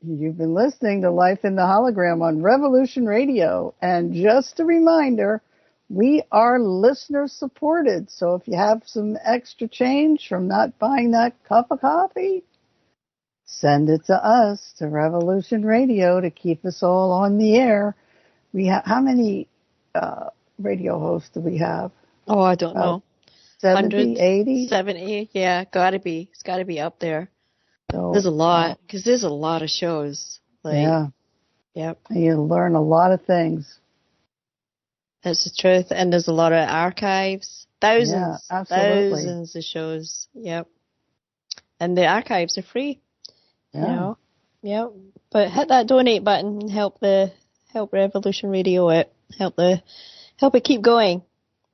You've been listening to Life in the Hologram on Revolution Radio. And just a reminder, we are listener supported. So if you have some extra change from not buying that cup of coffee, send it to us, to Revolution Radio, to keep us all on the air. We have, how many radio hosts do we have? Oh, I don't know. 70, 80? 70, yeah, gotta be. It's gotta be up there. So, there's a lot, because there's a lot of shows. Like, yeah. Yep. You learn a lot of things. That's the truth. And there's a lot of archives. Thousands of shows. Yep. And the archives are free. Yeah. You know? Yep. But hit that donate button and help Revolution Radio out. Help it keep going.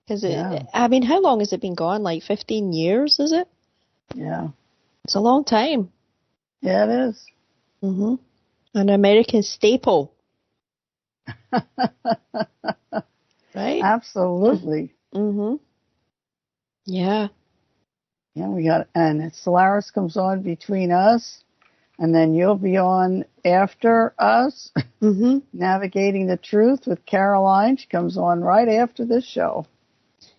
Because I mean, how long has it been gone? Like 15 years, is it? Yeah. It's a long time. Yeah, it is. Mhm. An American staple. Right? Absolutely. Mhm. Yeah. Yeah, and Solaris comes on between us, and then you'll be on after us, Navigating the Truth with Caroline. She comes on right after this show.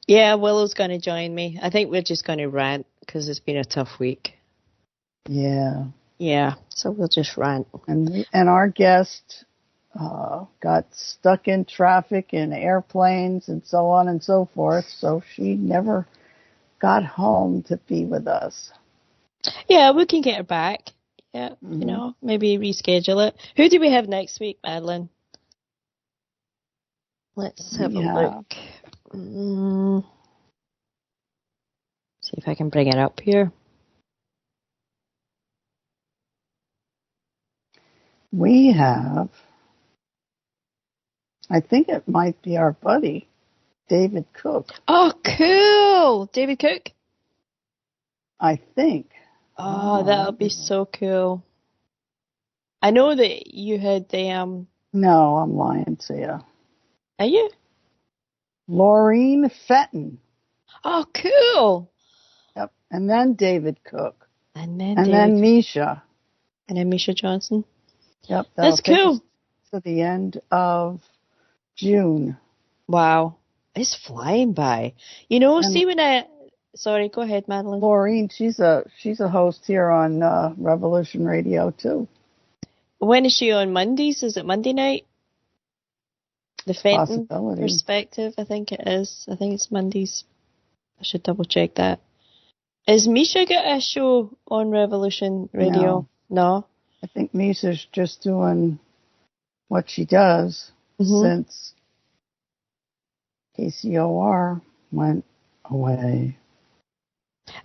Yeah, Willow's going to join me. I think we're just going to rant because it's been a tough week. Yeah. Yeah, so we'll just rant. And our guest got stuck in traffic in airplanes and so on and so forth, so she never got home to be with us. Yeah, we can get her back. Yeah, you know, maybe reschedule it. Who do we have next week, Madeline? Let's have a look. See if I can bring it up here. We have, I think it might be our buddy, David Cook. Oh, cool! David Cook? I think. Oh, that'll be so cool. I know that you had the... No, I'm lying to you. Are you? Laureen Fenton. Oh, cool! Yep. And then David Cook. And then Misha. And then Misha Johnson. Yep. That's cool. To the end of June. Wow. It's flying by. You know, see when I... Sorry, go ahead, Madeline. Laureen, she's a host here on Revolution Radio, too. When is she on Mondays? Is it Monday night? The Fenton Perspective, I think it is. I think it's Mondays. I should double check that. Is Misha got a show on Revolution Radio? No? I think Misha's just doing what she does since KCOR went away.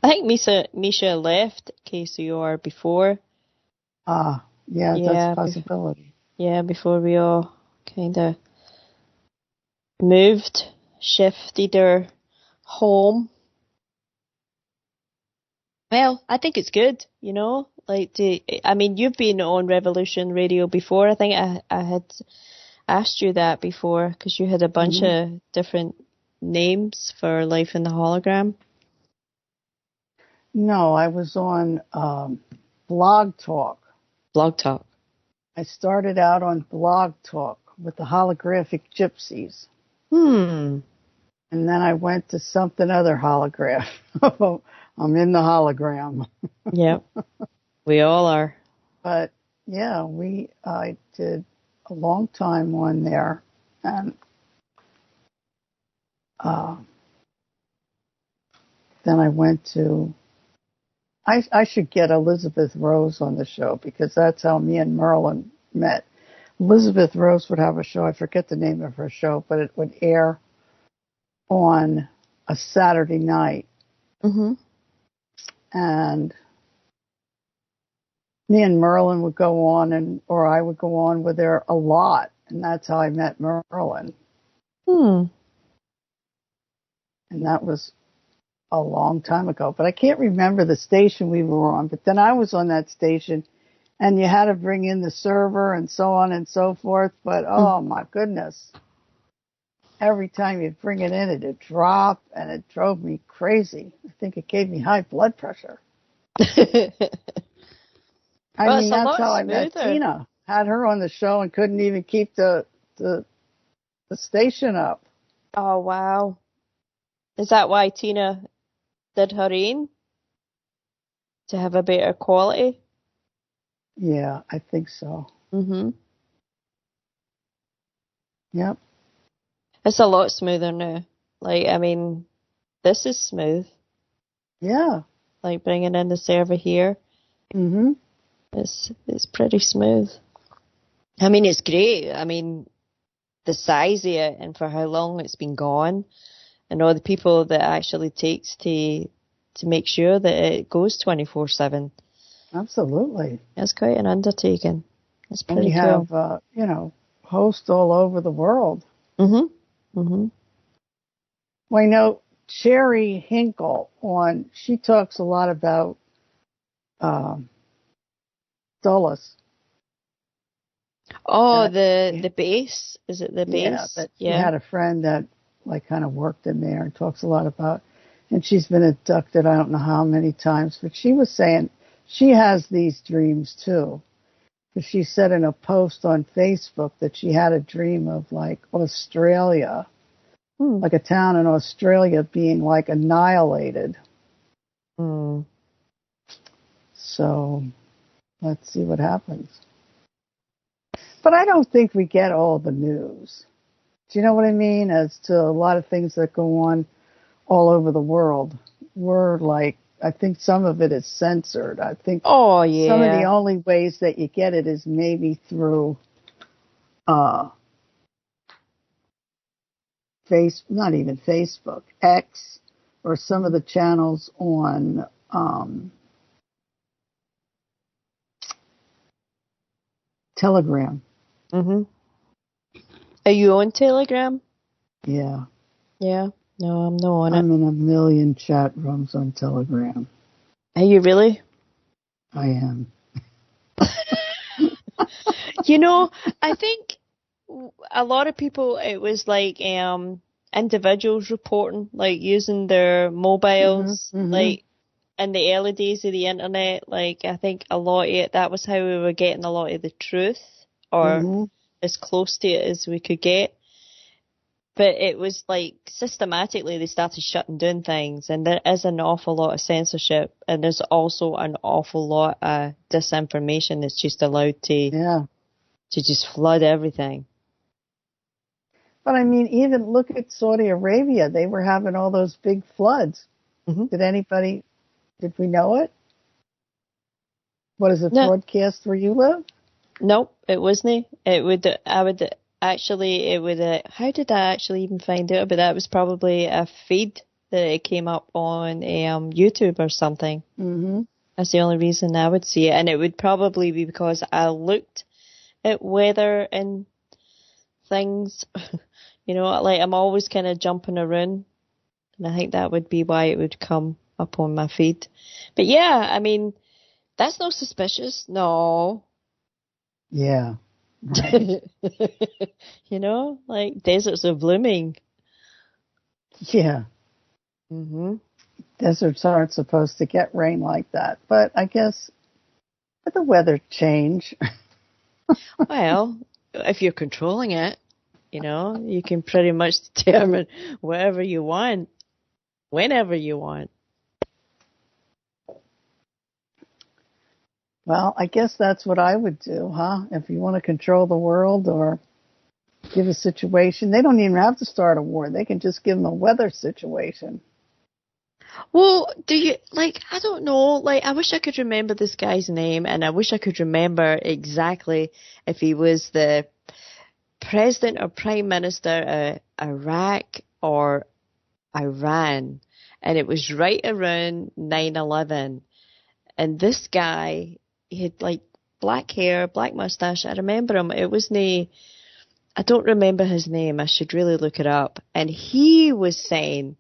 I think Misha left KCOR before. Ah, yeah, that's a possibility. Before we all kind of moved, shifted our home. Well, I think it's good, I mean, you've been on Revolution Radio before. I think I had asked you that before because you had a bunch of different names for Life in the Hologram. No, I was on Blog Talk. Blog Talk. I started out on Blog Talk with the Holographic Gypsies. Hmm. And then I went to something other holograph. I'm in the hologram. Yep. We all are. But yeah, I did a long time on there. And then I went to, I should get Elizabeth Rose on the show because that's how me and Merlin met. Elizabeth Rose would have a show. I forget the name of her show, but it would air on a Saturday night. Mm-hmm. And me and Merlin would go on or I would go on with her a lot. And that's how I met Merlin. And that was a long time ago. But I can't remember the station we were on. But then I was on that station and you had to bring in the server and so on and so forth. But oh my goodness. Every time you bring it in, it'd drop, and it drove me crazy. I think it gave me high blood pressure. I mean, that's how I met Tina. Had her on the show and couldn't even keep the station up. Oh, wow. Is that why Tina did her own? To have a better quality? Yeah, I think so. Mm-hmm. Yep. It's a lot smoother now. I mean, this is smooth. Yeah. Like bringing in the server here. Mm-hmm. It's pretty smooth. I mean, it's great. I mean, the size of it and for how long it's been gone and all the people that it actually takes to make sure that it goes 24/7. Absolutely. It's quite an undertaking. It's pretty cool. And we have, hosts all over the world. Mm-hmm. Mm-hmm. Well, Cherry Hinkle she talks a lot about Dulles. Oh, the base? Is it the base? Yeah, she had a friend that kind of worked in there and talks a lot about, and she's been abducted I don't know how many times, but she was saying she has these dreams too. Because she said in a post on Facebook that she had a dream of Australia, like a town in Australia being annihilated. So let's see what happens. But I don't think we get all the news. Do you know what I mean? As to a lot of things that go on all over the world. I think some of it is censored. I think some of the only ways that you get it is maybe through not even Facebook, X, or some of the channels on Telegram. Mm-hmm. Are you on Telegram? Yeah. Yeah. No, I'm not on it. I'm in a million chat rooms on Telegram. Are you really? I am. I think a lot of people, it was individuals reporting, using their mobiles, in the early days of the internet. I think a lot of it, that was how we were getting a lot of the truth, or as close to it as we could get. But it was systematically they started shutting down things, and there is an awful lot of censorship, and there's also an awful lot of disinformation that's just allowed to just flood everything. But I mean, even look at Saudi Arabia. They were having all those big floods. Mm-hmm. Did we know it? What is it, broadcast where you live? Nope, it wasn't. How did I actually even find out? But that was probably a feed that it came up on YouTube or something. Mm-hmm. That's the only reason I would see it. And it would probably be because I looked at weather and things. You know, like I'm always kind of jumping around. And I think that would be why it would come up on my feed. But yeah, I mean, that's not suspicious. No. Yeah. Right. You know, like deserts are blooming. Yeah. Hmm. Deserts aren't supposed to get rain like that. But I guess with the weather change. Well, if you're controlling it, you know, you can pretty much determine whatever you want, whenever you want. Well, I guess that's what I would do, huh? If you want to control the world or give a situation, they don't even have to start a war. They can just give them a weather situation. Well, do you, like, I don't know, like, I wish I could remember this guy's name, and I wish I could remember exactly if he was the president or prime minister of Iraq or Iran. And it was right around 9/11. And this guy, he had like black hair, black mustache. I remember him. It wasn't, I don't remember his name. I should really look it up. And he was saying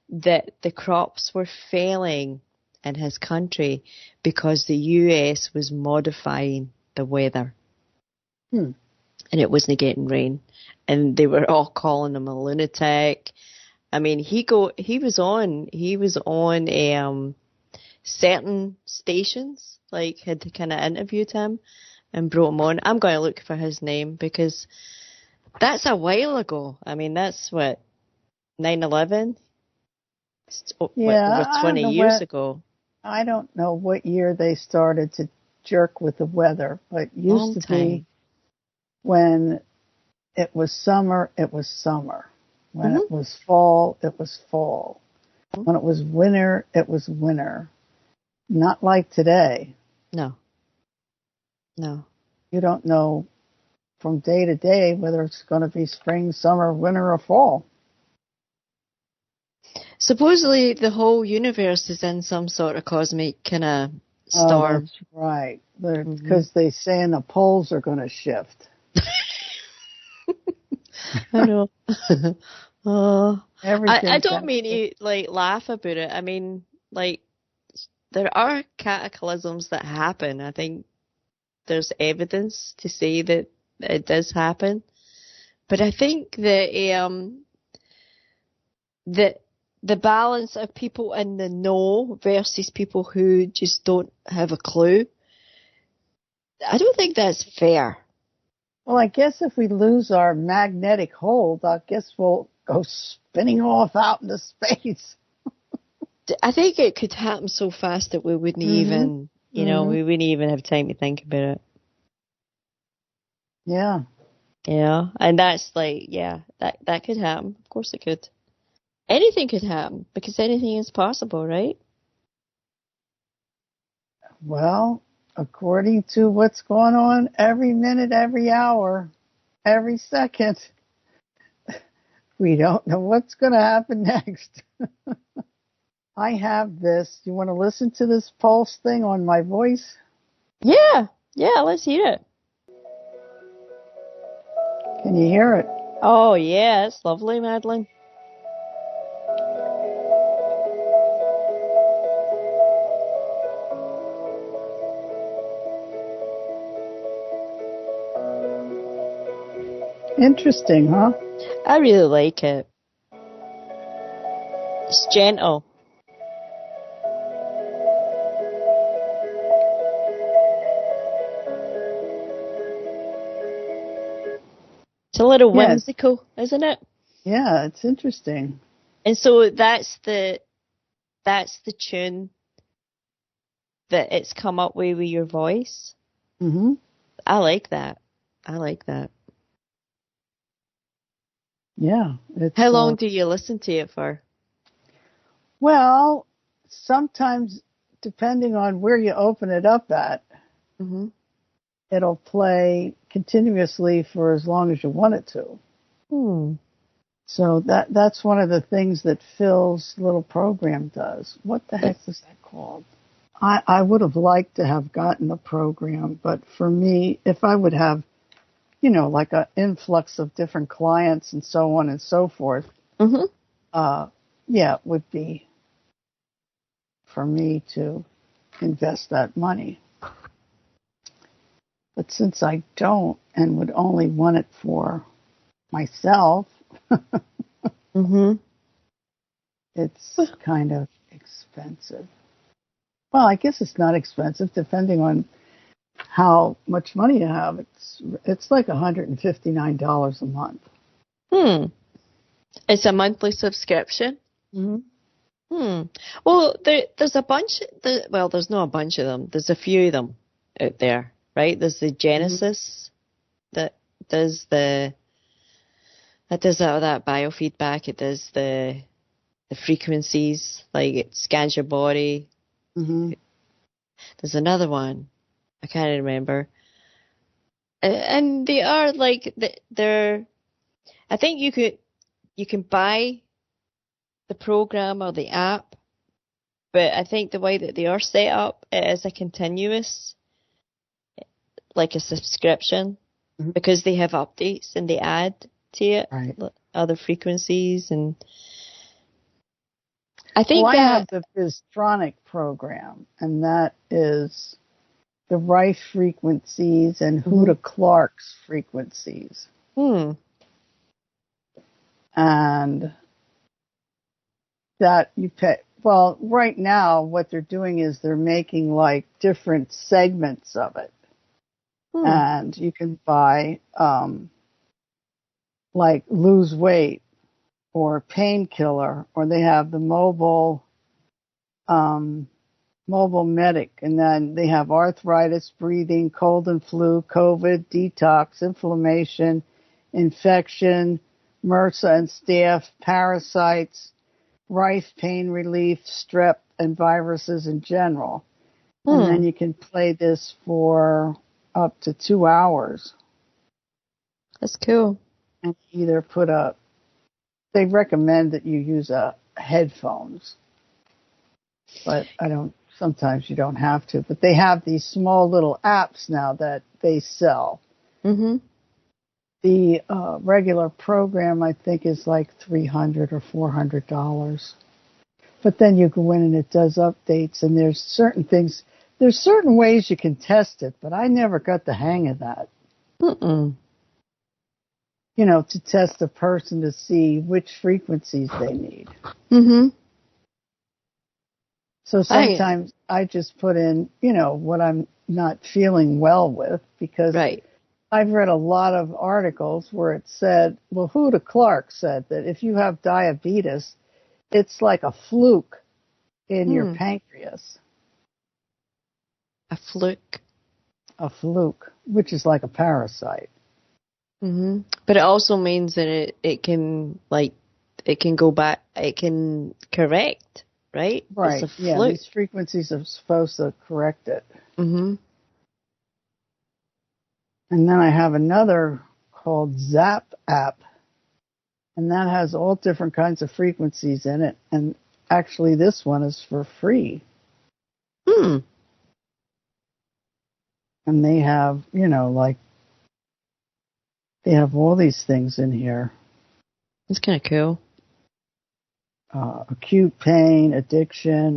that the crops were failing in his country because the US was modifying the weather. Hmm. And it wasn't getting rain. And they were all calling him a lunatic. I mean, he was on certain stations, like had kind of interviewed him and brought him on. I'm going to look for his name because that's a while ago. I mean, that's what, 9/11? Yeah, Over 20 years ago. I don't know what year they started to jerk with the weather, but it used Long to time. be when it was summer, it was summer. When it was fall, it was fall. When it was winter, it was winter. Not like today. No. You don't know from day to day whether it's going to be spring, summer, winter, or fall. Supposedly the whole universe is in some sort of cosmic kind of storm. Oh, that's right. Because they're saying the poles are going to shift. I know. I don't Everything's mean to like laugh about it. I mean, like, there are cataclysms that happen. I think there's evidence to say that it does happen. But I think that the balance of people in the know versus people who just don't have a clue, I don't think that's fair. Well, I guess if we lose our magnetic hold, I guess we'll go spinning off out into space. I think it could happen so fast that we wouldn't even, we wouldn't even have time to think about it. Yeah. Yeah, and that's like, yeah, that could happen. Of course it could. Anything could happen because anything is possible, right? Well, according to what's going on every minute, every hour, every second, we don't know what's going to happen next. I have this. You want to listen to this pulse thing on my voice? Yeah, let's hear it. Can you hear it? Oh, yeah, it's lovely, Madeline. Interesting, huh? I really like it. It's gentle. It's a little whimsical, isn't it? Yeah, it's interesting. And so that's the tune that it's come up with your voice. Mm-hmm. I like that. Yeah. How long do you listen to it for? Well, sometimes, depending on where you open it up at, it'll play continuously for as long as you want it to. So that's one of the things that Phil's little program does. What the heck is that called? I would have liked to have gotten the program, but for me, if I would have, like an influx of different clients and so on and so forth, it would be for me to invest that money. But since I don't and would only want it for myself, it's kind of expensive. Well, I guess it's not expensive, depending on how much money you have. It's like $159 a month. It's a monthly subscription? Well, there's a bunch. There's not a bunch of them. There's a few of them out there, right? There's the Genesis that does that biofeedback. It does the frequencies, like it scans your body. There's another one. I can't remember. And they are like they're. I think you can buy the program or the app, but I think the way that they are set up, it is a continuous, like a subscription, because they have updates and they add to it, other frequencies, and I think I have the Bistronic program, and that is the Rife frequencies and Huda Clark's frequencies. And that you pay. Well, right now, what they're doing is they're making like different segments of it. And you can buy, like lose weight or painkiller, or they have the mobile medic, and then they have arthritis, breathing, cold and flu, COVID, detox, inflammation, infection, MRSA and staph, parasites, Rife pain relief, strep, and viruses in general. And then you can play this for up to 2 hours. That's cool. And either they recommend that you use headphones. But sometimes you don't have to. But they have these small little apps now that they sell. The regular program, I think, is like $300 or $400. But then you go in and it does updates, and there's certain ways you can test it, but I never got the hang of that. To test a person to see which frequencies they need. So sometimes I just put in, what I'm not feeling well with, because I've read a lot of articles where it said, well, Huda Clark said that if you have diabetes, it's like a fluke in your pancreas. A fluke? A fluke, which is like a parasite. But it also means that it can go back, it can correct, right? Right, it's a fluke. These frequencies are supposed to correct it. And then I have another called Zap app, and that has all different kinds of frequencies in it. And actually, this one is for free. And they have, they have all these things in here. That's kind of cool. Acute pain, addiction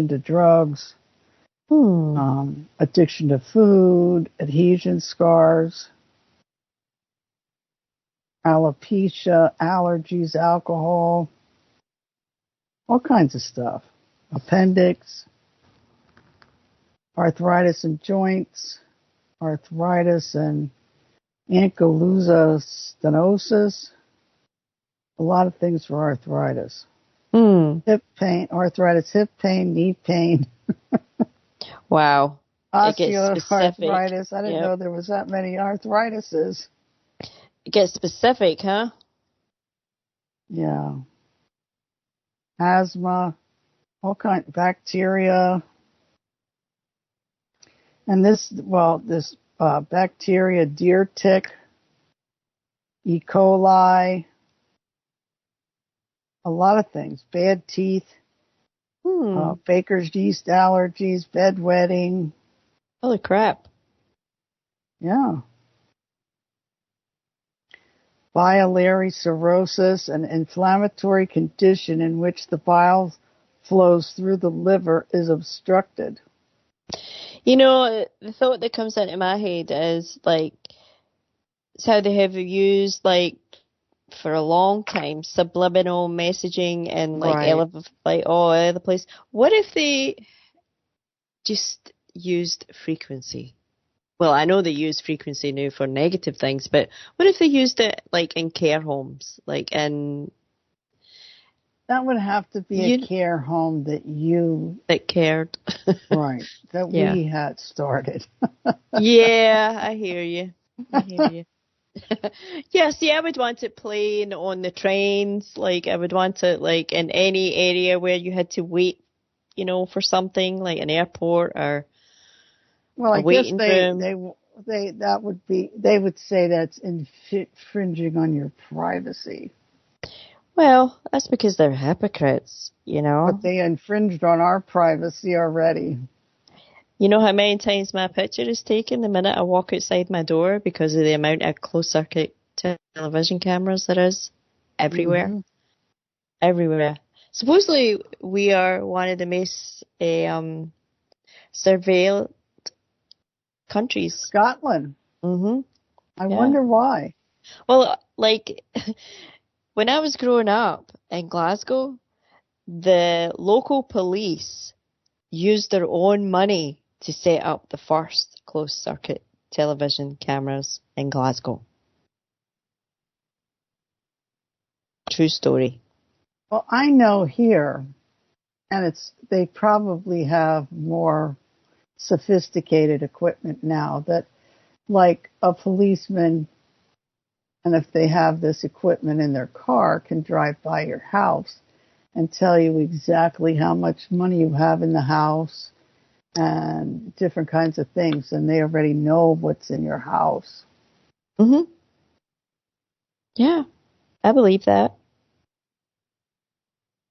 to drugs, addiction to food, adhesion scars, alopecia, allergies, alcohol, all kinds of stuff. Appendix, arthritis in joints, arthritis and ankylosing stenosis. A lot of things for arthritis. Hip pain, arthritis, hip pain, knee pain. Wow. Osteoarthritis. I didn't know there was that many arthritises. It gets specific, huh? Yeah. Asthma, all kinds of bacteria. And this bacteria, deer tick, E. coli, A lot of things. Bad teeth, baker's yeast allergies, bedwetting. Holy crap. Yeah. Biliary cirrhosis, an inflammatory condition in which the bile flows through the liver, is obstructed. You know, the thought that comes into my head is, like, it's how they have used, like, for a long time, subliminal messaging and, like, Right. like all over the place. What if they just used frequency? Well, I know they use frequency now for negative things, but what if they used it, like, in care homes, like in... That would have to be a care home that cared. Right. That Yeah. we had started. Yeah, I hear you. I hear you. Yeah, see, I would want it playing on the trains. Like, I would want it, like, in any area where you had to wait, you know, for something, like an airport or Well, a waiting they room. would say that's infringing on your privacy. Well, that's because they're hypocrites, you know. But they infringed on our privacy already. You know how many times my picture is taken the minute I walk outside my door because of the amount of closed-circuit television cameras there is everywhere? Mm-hmm. Everywhere. Supposedly, we are one of the most surveilled countries. Scotland. Mm-hmm. I wonder why. Well, like, when I was growing up in Glasgow, the local police used their own money to set up the first closed-circuit television cameras in Glasgow. True story. Well, I know here, and they probably have more sophisticated equipment now that, like, a policeman, and if they have this equipment in their car, can drive by your house and tell you exactly how much money you have in the house and different kinds of things, and they already know what's in your house. Mm-hmm. Yeah, I believe that.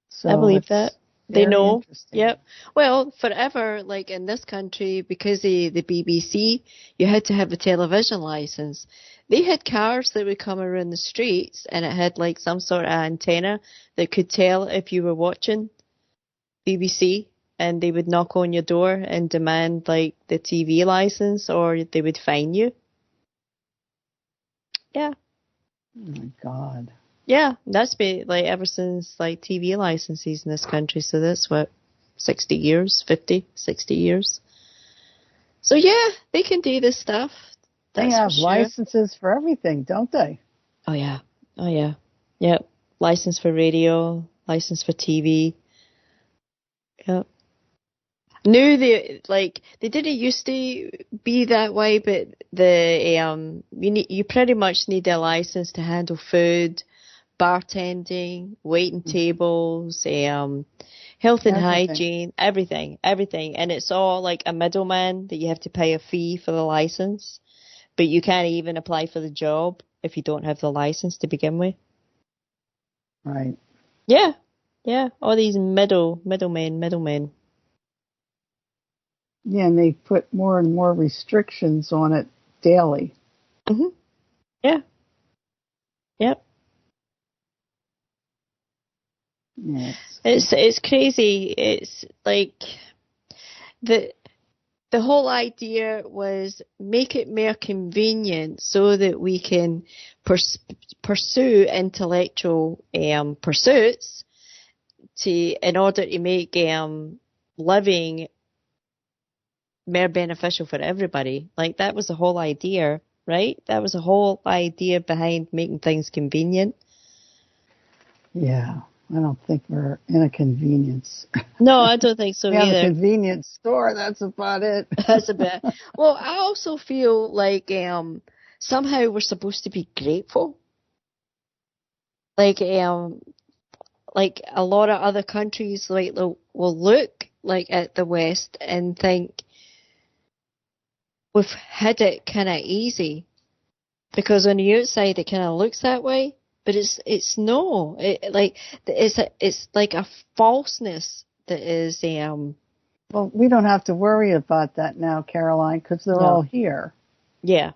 So I believe that. They know. Yep. Well, forever, like in this country, because of the BBC, you had to have a television license. They had cars that would come around the streets and it had like some sort of antenna that could tell if you were watching BBC, and they would knock on your door and demand like the TV license, or they would fine you. Yeah. Oh my God. Yeah, that's been like ever since like TV licenses in this country. So that's what, 60 years, 50, 60 years. So yeah, they can do this stuff. They have licenses for everything, don't they? Oh yeah. Oh yeah. Yep. License for radio, license for TV. Yep. No, they didn't used to be that way, but you pretty much need a license to handle food, bartending, waiting tables, health and hygiene, everything. And it's all like a middleman that you have to pay a fee for the license, but you can't even apply for the job if you don't have the license to begin with. Right. Yeah. Yeah. All these middlemen. Yeah, and they put more and more restrictions on it daily. Mm-hmm. Yeah. Yep. Yes. It's crazy. It's like the whole idea was make it more convenient so that we can pursue intellectual pursuits in order to make living more beneficial for everybody. Like, that was the whole idea, right? That was the whole idea behind making things convenient. Yeah. I don't think we're in a convenience. No, I don't think so we either. We have a convenience store. That's about it. That's a bit. Well, I also feel like somehow we're supposed to be grateful. Like a lot of other countries will look like at the West and think we've had it kind of easy, because on the outside it kind of looks that way. But it's no, it's like a falseness that is Well, we don't have to worry about that now, Caroline, because they're all no, here. yeah.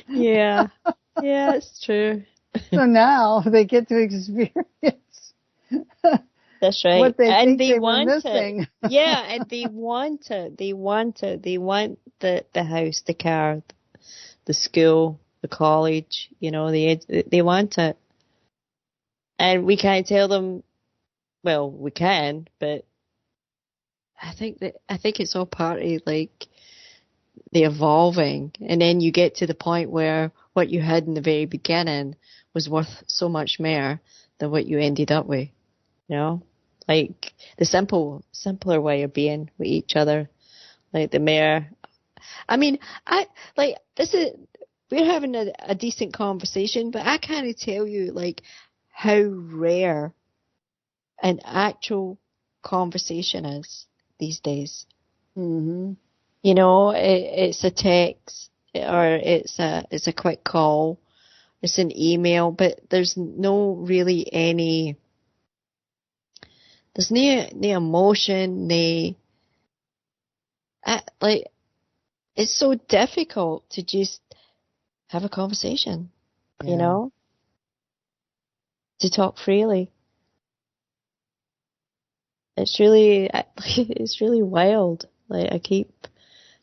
Yeah, yeah, it's true. So now they get to experience That's right. what they And think they they were want missing. it. Yeah, and they want it. They want it. They want the house, the car, the school, the college. They want it. And we can't tell them. Well, we can, but I think it's all part of like the evolving, and then you get to the point where what you had in the very beginning was worth so much more than what you ended up with. Like the simpler way of being with each other, like the mere. I mean, we're having a decent conversation, but I can't tell you like how rare an actual conversation is these days. Mm-hmm. It's a text or it's a quick call, it's an email, but there's no emotion, like it's so difficult to just have a conversation, Yeah. to talk freely. It's really it's really wild. Like I keep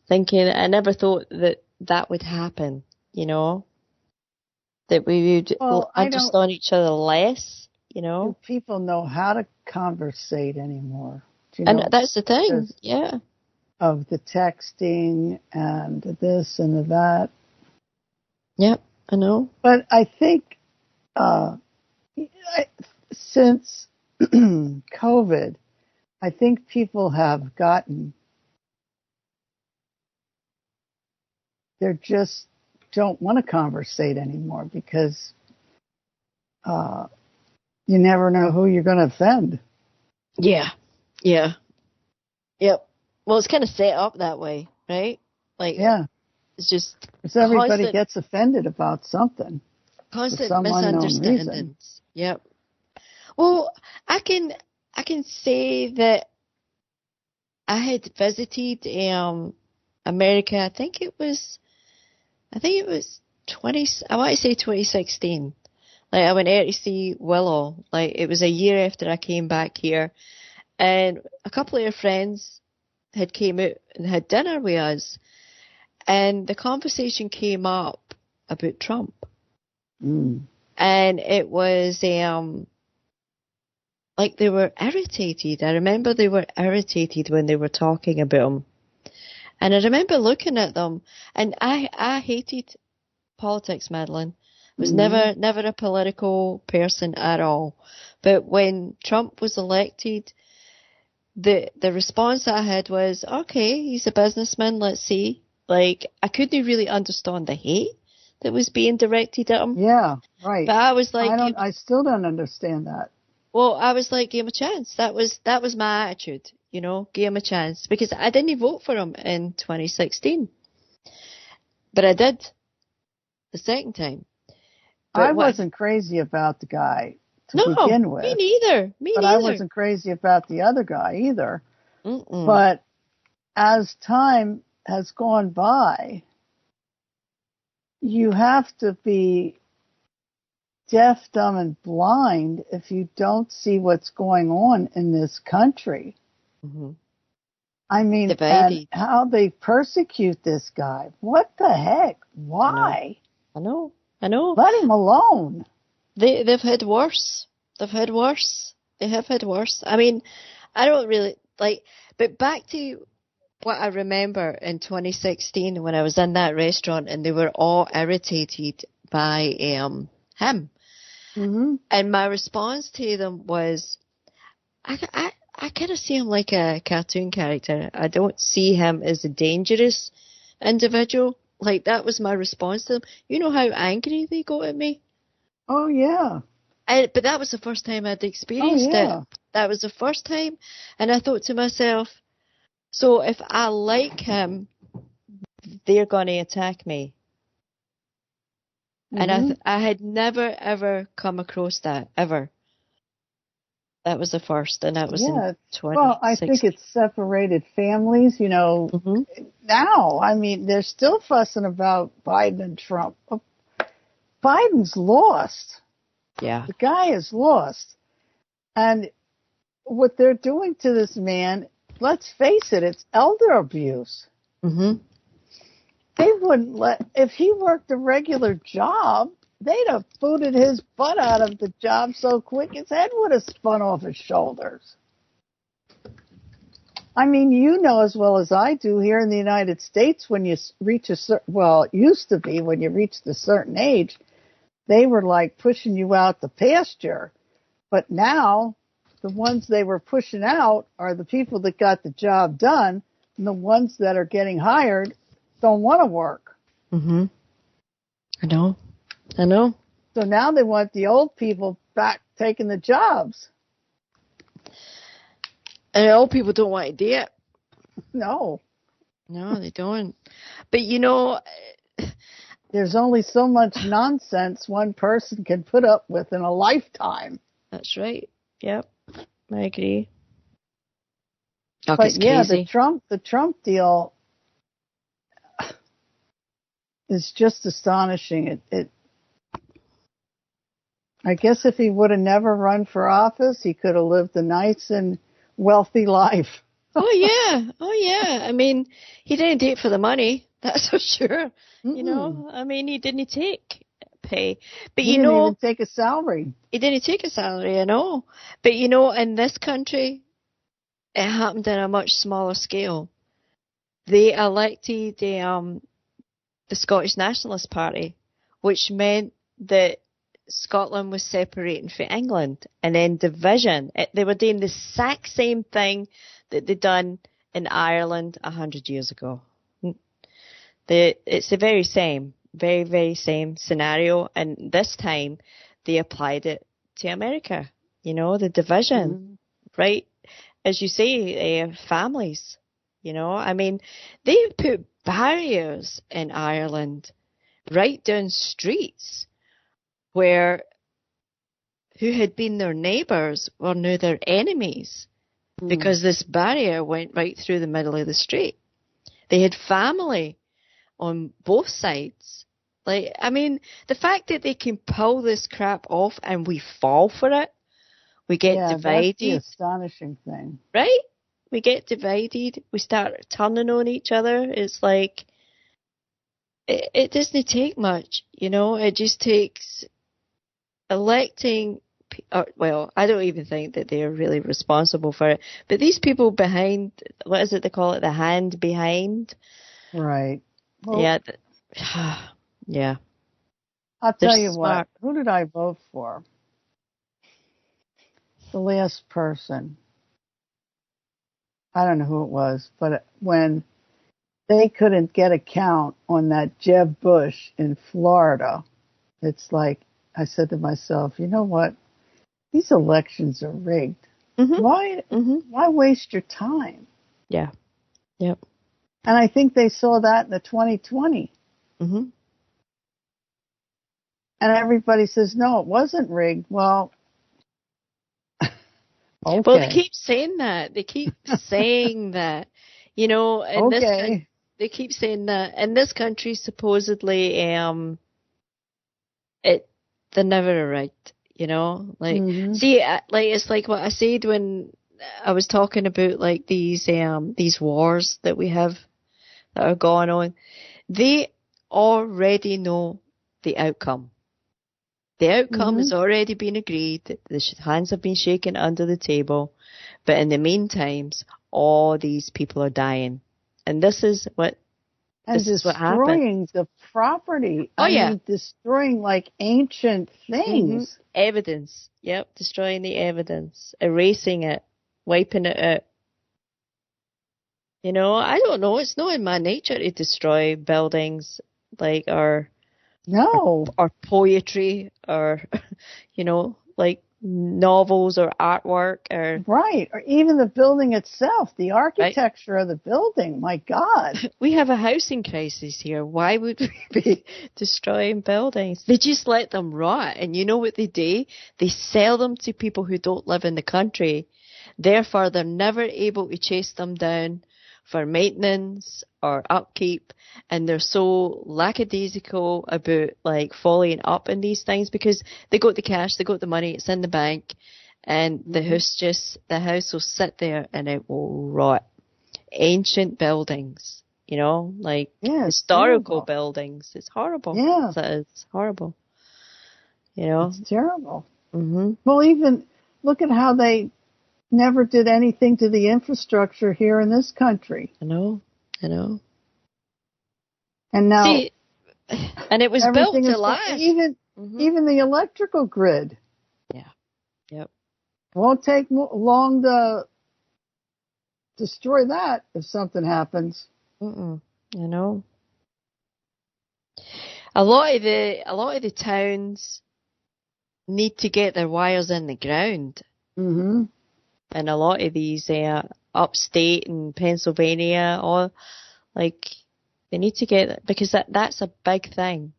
thinking, I never thought that would happen, that we would Well, understand each other less, do people know how to conversate anymore? Do you and know? that's the thing, Because yeah. of the texting and this and that. Yep, I know. But I think since COVID, I think people have they just don't want to conversate anymore because you never know who you're going to offend. Yeah, yeah, yep. Well, it's kind of set up that way, right? Like, Yeah. it's just Because everybody gets offended about something. constant for some unknown reason. misunderstandings. Yep. Well, I can say that I had visited America. I think it was I want to say 2016. Like I went out to see Willow. Like it was a year after I came back here, and a couple of our friends had came out and had dinner with us, and the conversation came up about Trump, and it was like they were irritated. I remember they were irritated when they were talking about him, and I remember looking at them, and I hated politics, Madeline. Was never a political person at all. But when Trump was elected, the response I had was, okay, he's a businessman, let's see. Like, I couldn't really understand the hate that was being directed at him. Yeah, right. But I was like, I still don't understand that. Well, I was like, give him a chance. That was my attitude, give him a chance. Because I didn't vote for him in 2016. But I did the second time. But I wasn't crazy about the guy to No, begin with. me neither. But I wasn't crazy about the other guy either. But as time has gone by, you have to be deaf, dumb, and blind if you don't see what's going on in this country. I mean, and how they persecute this guy. What the heck? Why? I know. Let him alone. They've had worse. They have had worse. I mean, I don't really but back to what I remember in 2016 when I was in that restaurant and they were all irritated by him. And my response to them was, I kind of see him like a cartoon character. I don't see him as a dangerous individual. Like, that was my response to them. You know how angry they got at me? Oh, yeah. But that was the first time I'd experienced it. That was the first time. And I thought to myself, so if I like him, they're going to attack me. And I had never, ever come across that, ever. That was the first, and that was in 2016. Well, I think it's separated families, Now, I mean, they're still fussing about Biden and Trump. Biden's lost. Yeah. The guy is lost. And what they're doing to this man, let's face it, it's elder abuse. Mm-hmm. They wouldn't if he worked a regular job, they'd have booted his butt out of the job so quick his head would have spun off his shoulders. I mean, you know as well as I do, here in the United States, when you reach it used to be when you reached a certain age, they were like pushing you out the pasture. But now, the ones they were pushing out are the people that got the job done, and the ones that are getting hired don't want to work. Mm-hmm. I know. So now they want the old people back taking the jobs. And old people don't want to do it. No. No, they don't. But there's only so much nonsense one person can put up with in a lifetime. That's right. Yep. I agree. But yeah, the Trump deal is just astonishing. I guess if he would have never run for office, he could have lived a nice and wealthy life. Oh yeah. I mean, he didn't do it for the money, that's for sure. Mm-mm. I mean, he didn't take pay, but he didn't even take a salary. He didn't take a salary, I know. But in this country, it happened on a much smaller scale. They elected the Scottish Nationalist Party, which meant that Scotland was separating from England, and then division. They were doing the exact same thing that they'd done in Ireland 100 years ago. It's the very same, very, very same scenario, and this time they applied it to America. The division, right? As you say, families. I mean, they put barriers in Ireland right down streets where who had been their neighbours were now their enemies because this barrier went right through the middle of the street. They had family on both sides. I mean, the fact that they can pull this crap off and we fall for it, we get divided. That's the astonishing thing. Right? We get divided. We start turning on each other. It's like, it doesn't take much, It just takes electing, I don't even think that they're really responsible for it. But these people behind, what is it they call it, the hand behind? Right. Well, yeah. I'll tell you what. Who did I vote for? The last person. I don't know who it was, but when they couldn't get a count on that Jeb Bush in Florida, it's like, I said to myself, you know what? These elections are rigged. Mm-hmm. Why waste your time? Yeah. Yep. And I think they saw that in the 2020. Mm-hmm. And everybody says, no, it wasn't rigged. Well, okay. Well, they keep saying that. They keep saying that. They keep saying that. In this country, supposedly, they're never right, See, it's like what I said when I was talking about, like, these wars that we have that are going on. They already know the outcome. The outcome has already been agreed. The hands have been shaken under the table. But in the meantime, all these people are dying. And this is what happened. Destroying the property. I mean, destroying like ancient things. Mm-hmm. Evidence. Yep. Destroying the evidence. Erasing it. Wiping it out. I don't know. It's not in my nature to destroy buildings or poetry or, novels or artwork or... Right. Or even the building itself, the architecture of the building. My God. We have a housing crisis here. Why would we be destroying buildings? They just let them rot. And you know what they do? They sell them to people who don't live in the country. Therefore, they're never able to chase them down for maintenance or upkeep. And they're so lackadaisical about like following up in these things because they got the cash, they got the money, it's in the bank. And the house will sit there and it will rot. Ancient buildings, you know, like historical buildings. It's horrible. Yeah. It's horrible. You know? It's terrible. Mm-hmm. Well, even look at how they never did anything to the infrastructure here in this country. I know. And now... See, and it was built to last. Even the electrical grid. Yeah. Yep. It won't take long to destroy that if something happens. I know. A lot of the towns need to get their wires in the ground. Mm-hmm. And a lot of these upstate in Pennsylvania, all like they need to get, because that's a big thing.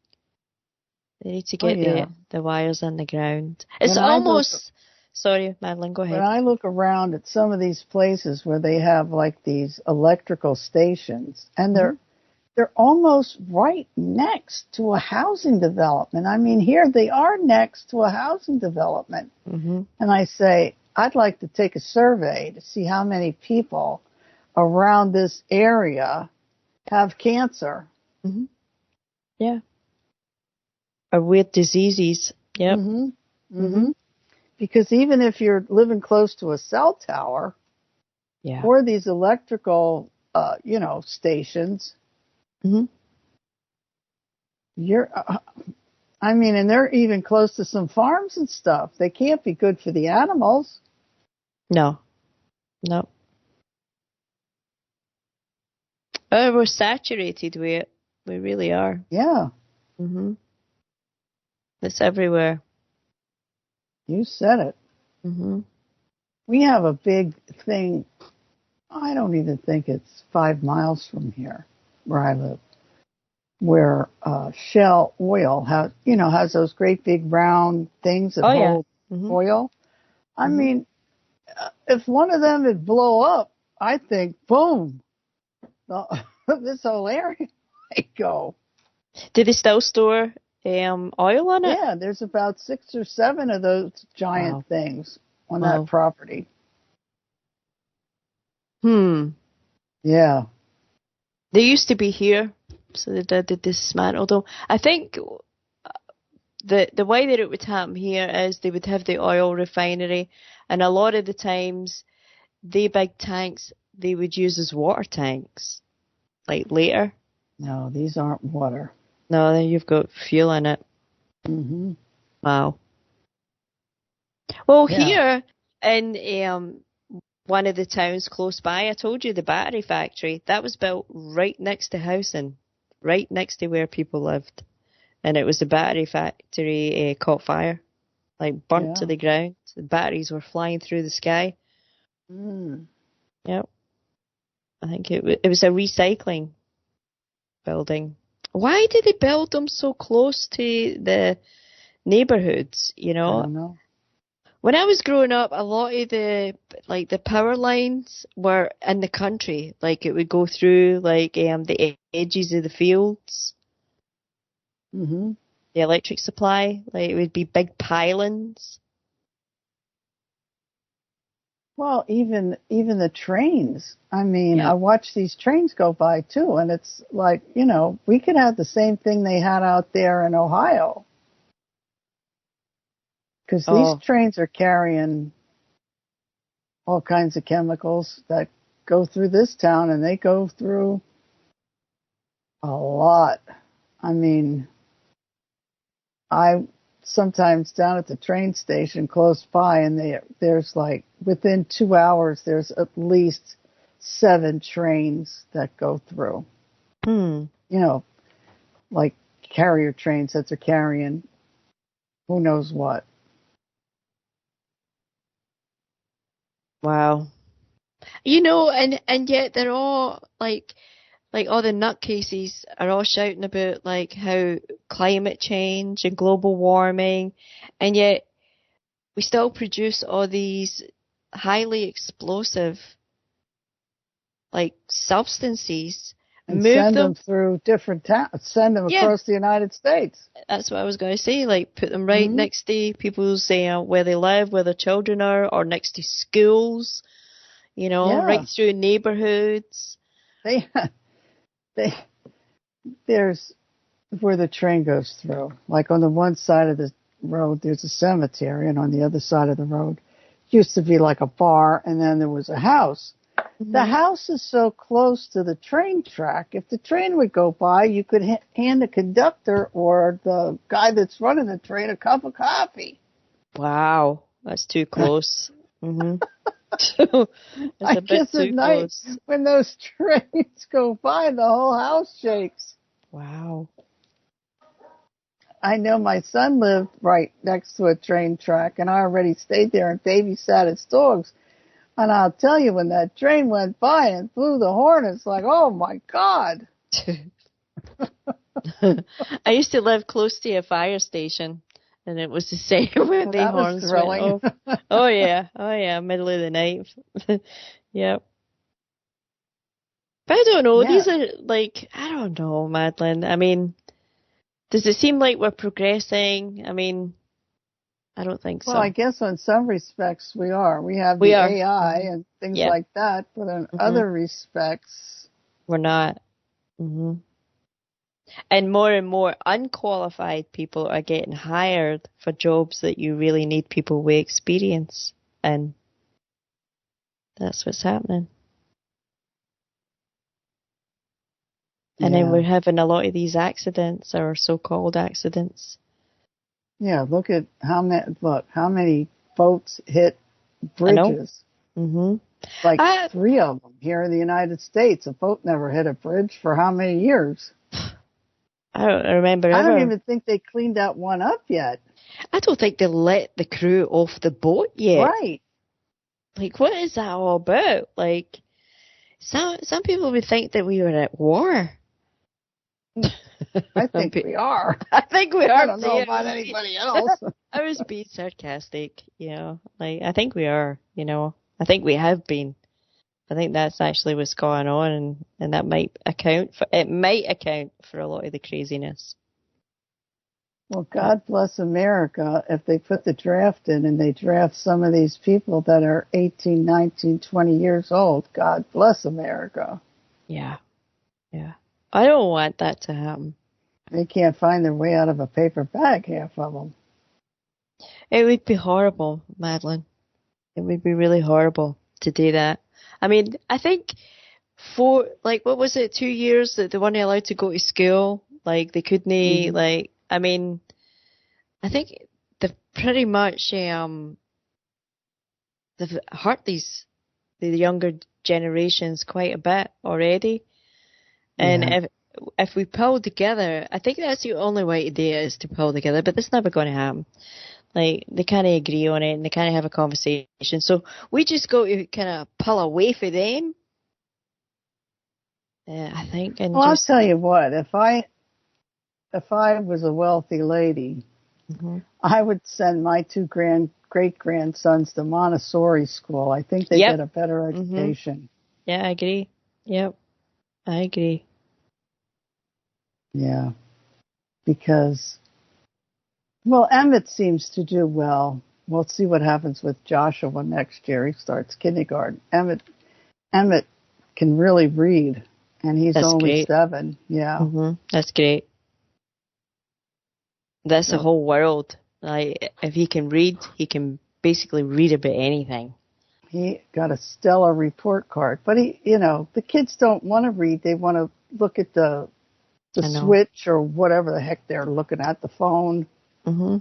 They need to get the wires in the ground. It's almost. Sorry, Madeline, go ahead. When I look around at some of these places where they have like these electrical stations, and they're almost right next to a housing development. I mean, here they are next to a housing development. Mm-hmm. And I say, I'd like to take a survey to see how many people around this area have cancer. Mm-hmm. Yeah. Or weird diseases. Yep. Mm-hmm. Mm-hmm. Because even if you're living close to a cell tower or these electrical, stations, you're, and they're even close to some farms and stuff. They can't be good for the animals. No. Oh, we're saturated with it. We really are. Yeah. Mm-hmm. It's everywhere. You said it. Mm-hmm. We have a big thing. I don't even think it's 5 miles from here, where I live, where Shell Oil has those great big round things that hold oil. I mean, if one of them would blow up, I think, boom, this whole area might go. Do they still store oil on it? Yeah, there's about 6 or 7 of those giant things on that property. Yeah. They used to be here, so they dismantled them. I think the way that it would happen here is they would have the oil refinery, and a lot of the times, the big tanks they would use as water tanks, like later. No, these aren't water. No, then you've got fuel in it. Mm-hmm. Wow. Well, here in one of the towns close by, I told you the battery factory, that was built right next to housing, right next to where people lived. And it was the battery factory caught fire, like burnt to the ground. The batteries were flying through the sky. Yep. I think it was a recycling building. Why did they build them so close to the neighborhoods, I don't know. When I was growing up, a lot of the power lines were in the country. Like, it would go through, the edges of the fields. Mm-hmm. The electric supply. Like, it would be big pylons. Well, even the trains. I mean, I watch these trains go by too, and it's like, we could have the same thing they had out there in Ohio. Because these trains are carrying all kinds of chemicals that go through this town, and they go through a lot. I mean, I sometimes down at the train station close by, and there's like within 2 hours there's at least 7 trains that go through. Like carrier trains that are carrying who knows what. Wow. And yet they're all like all the nutcases are all shouting about like how climate change and global warming, and yet we still produce all these highly explosive like substances, And move send them them. through different towns, send them Yeah, across the United States. that's what I was going to say. Like put them right Hmm. next to people's where they live, where their children are, or next to schools. Yeah, Right through neighborhoods. they, they, there's where the train goes through. Like on the one side of the road, there's a cemetery, and on the other side of the road used to be like a bar, and then there was a house. The Hmm. house is so close to the train track. If the train would go by, you could hand the conductor or the guy that's running the train a cup of coffee. Wow, that's too close. Hmm. It's I a bit guess at too night close. when those trains go by, the whole house shakes. Wow. I know my son lived right next to a train track, and I already stayed there and babysat his dogs. And I'll tell you, when that train went by and blew the horn, it's like, oh my God. I used to live close to a fire station, and it was the same when Well, the that was horns went thrilling. off. Oh yeah, middle of the night. Yep. But I don't know. Yeah. These are like I don't know, Madeline. I mean, does it seem like we're progressing? I mean, I don't think Well, I so. guess in some respects we are. We have We the are. AI Hmm. and things Yep. like that, but in Hmm. other respects, We're not. Hmm. And more unqualified people are getting hired for jobs that you really need people with experience. And that's what's happening. And then yeah. we're having a lot of these accidents or so-called accidents. Yeah, how many boats hit I know. bridges. Hmm. Like I 3 of them here in the United States. A boat never hit a bridge for how many years? I don't remember I don't ever. even think they cleaned that one up yet. I don't think they let the crew off the boat yet. Right. Like, what is that all about? Like, some people would think that we were at war. I think we are. I think we I are don't know too. about anybody else. I was being sarcastic. Like, I think we are. I think we have been. I think that's actually what's going on, and that might account for a lot of the craziness. Well, God bless America if they put the draft in and they draft some of these people that are 18, 19, 20 years old. God bless America. Yeah, yeah. I don't want that to happen. They can't find their way out of a paper bag, half of them. It would be horrible, Madeline. It would be really horrible to do that. I mean, I think what was it, 2 years that they weren't allowed to go to school? Like, they couldn't, Hmm. like, I mean, I think they've pretty much, they've hurt the younger generations quite a bit already. And Yeah. if we pull together, I think that's the only way to do it is to pull together, but that's never going to happen. Like, they kind of agree on it and they kind of have a conversation. So we just got to kind of pull away from them, I think, and Well, I'll just. tell you what, if I was a wealthy lady, Hmm. I would send my two great grandsons to Montessori school. I think they Yep. get a better Hmm. education. Yeah, I agree. Yep, I agree. Yeah, because well, Emmett seems to do well. We'll see what happens with Joshua next year. He starts kindergarten. Emmett can really read, and he's That's only great. 7. Yeah. That's great. That's the So whole world. Like, if he can read, he can basically read about anything. he got a stellar report card. But the kids don't want to read. They want to look at the I know. switch or whatever the heck they're looking at, the phone. Hmm.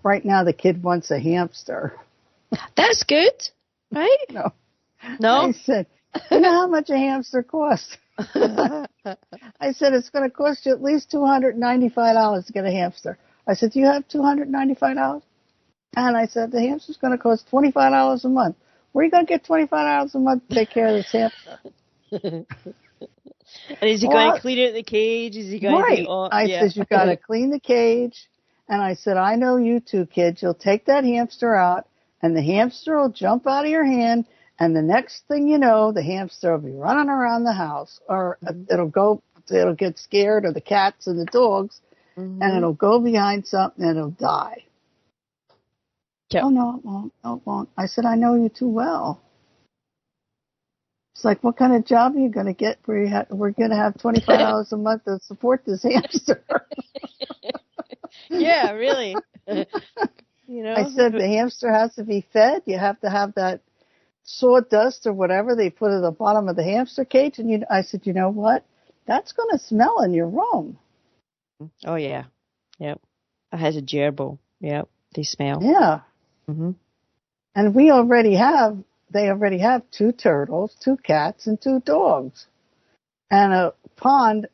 Right now, the kid wants a hamster. That's good, right? No, I No? said, you know how much a hamster costs? I said, it's going to cost you at least $295 to get a hamster. I said, do you have $295? And I said, the hamster's going to cost $25 a month. Where are you going to get $25 a month to take care of this hamster? And is he going to clean out the cage? Is he going to do all? I Yeah. said, you got to clean the cage. And I said, I know you two kids. You'll take that hamster out, and the hamster will jump out of your hand. And the next thing you know, the hamster will be running around the house, or it'll get scared, or the cats and the dogs, and it'll go behind something and it'll die. Yep. Oh, no, it won't. No, it won't. I said, I know you too well. It's like, what kind of job are you going to get where we're going to have $25 a month to support this hamster? Yeah, really. You know? I said, the hamster has to be fed. You have to have that sawdust or whatever they put at the bottom of the hamster cage. And I said, you know what? That's going to smell in your room. Oh, yeah. Yep. It has a gerbil. Yep. They smell. Yeah. Mm-hmm. And they already have 2 turtles, 2 cats, and 2 dogs. And a pond.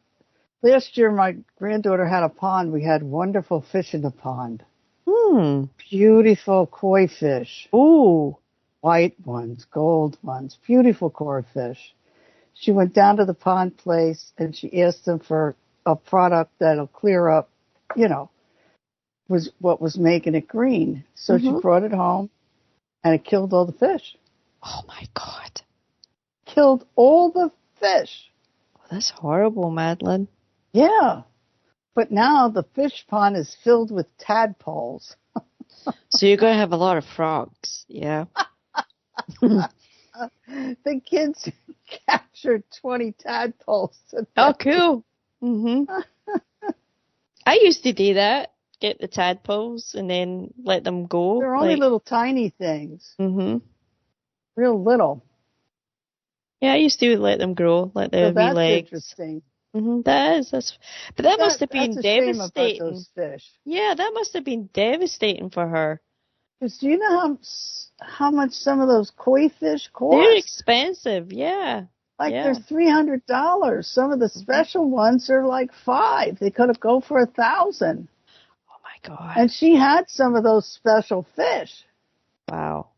Last year, my granddaughter had a pond. We had wonderful fish in the pond. Beautiful koi fish. Ooh. White ones, gold ones, beautiful koi fish. She went down to the pond place and she asked them for a product that'll clear up, was what was making it green. So she brought it home and it killed all the fish. Oh my God. Killed all the fish. Oh, that's horrible, Madeline. Yeah. But now the fish pond is filled with tadpoles. So you're going to have a lot of frogs, yeah? The kids captured 20 tadpoles today. Oh, cool. I used to do that. Get the tadpoles and then let them go. They're only little tiny things. Real little. Yeah, I used to let them grow, let their wee legs. That's interesting. That is. But that must have been devastating. Shame about those fish. Yeah, that must have been devastating for her. Because do you know how much some of those koi fish cost? They're expensive, yeah. They're $300. Some of the special ones are like $5. They could have go for $1,000. Oh my God! And she had some of those special fish. Wow,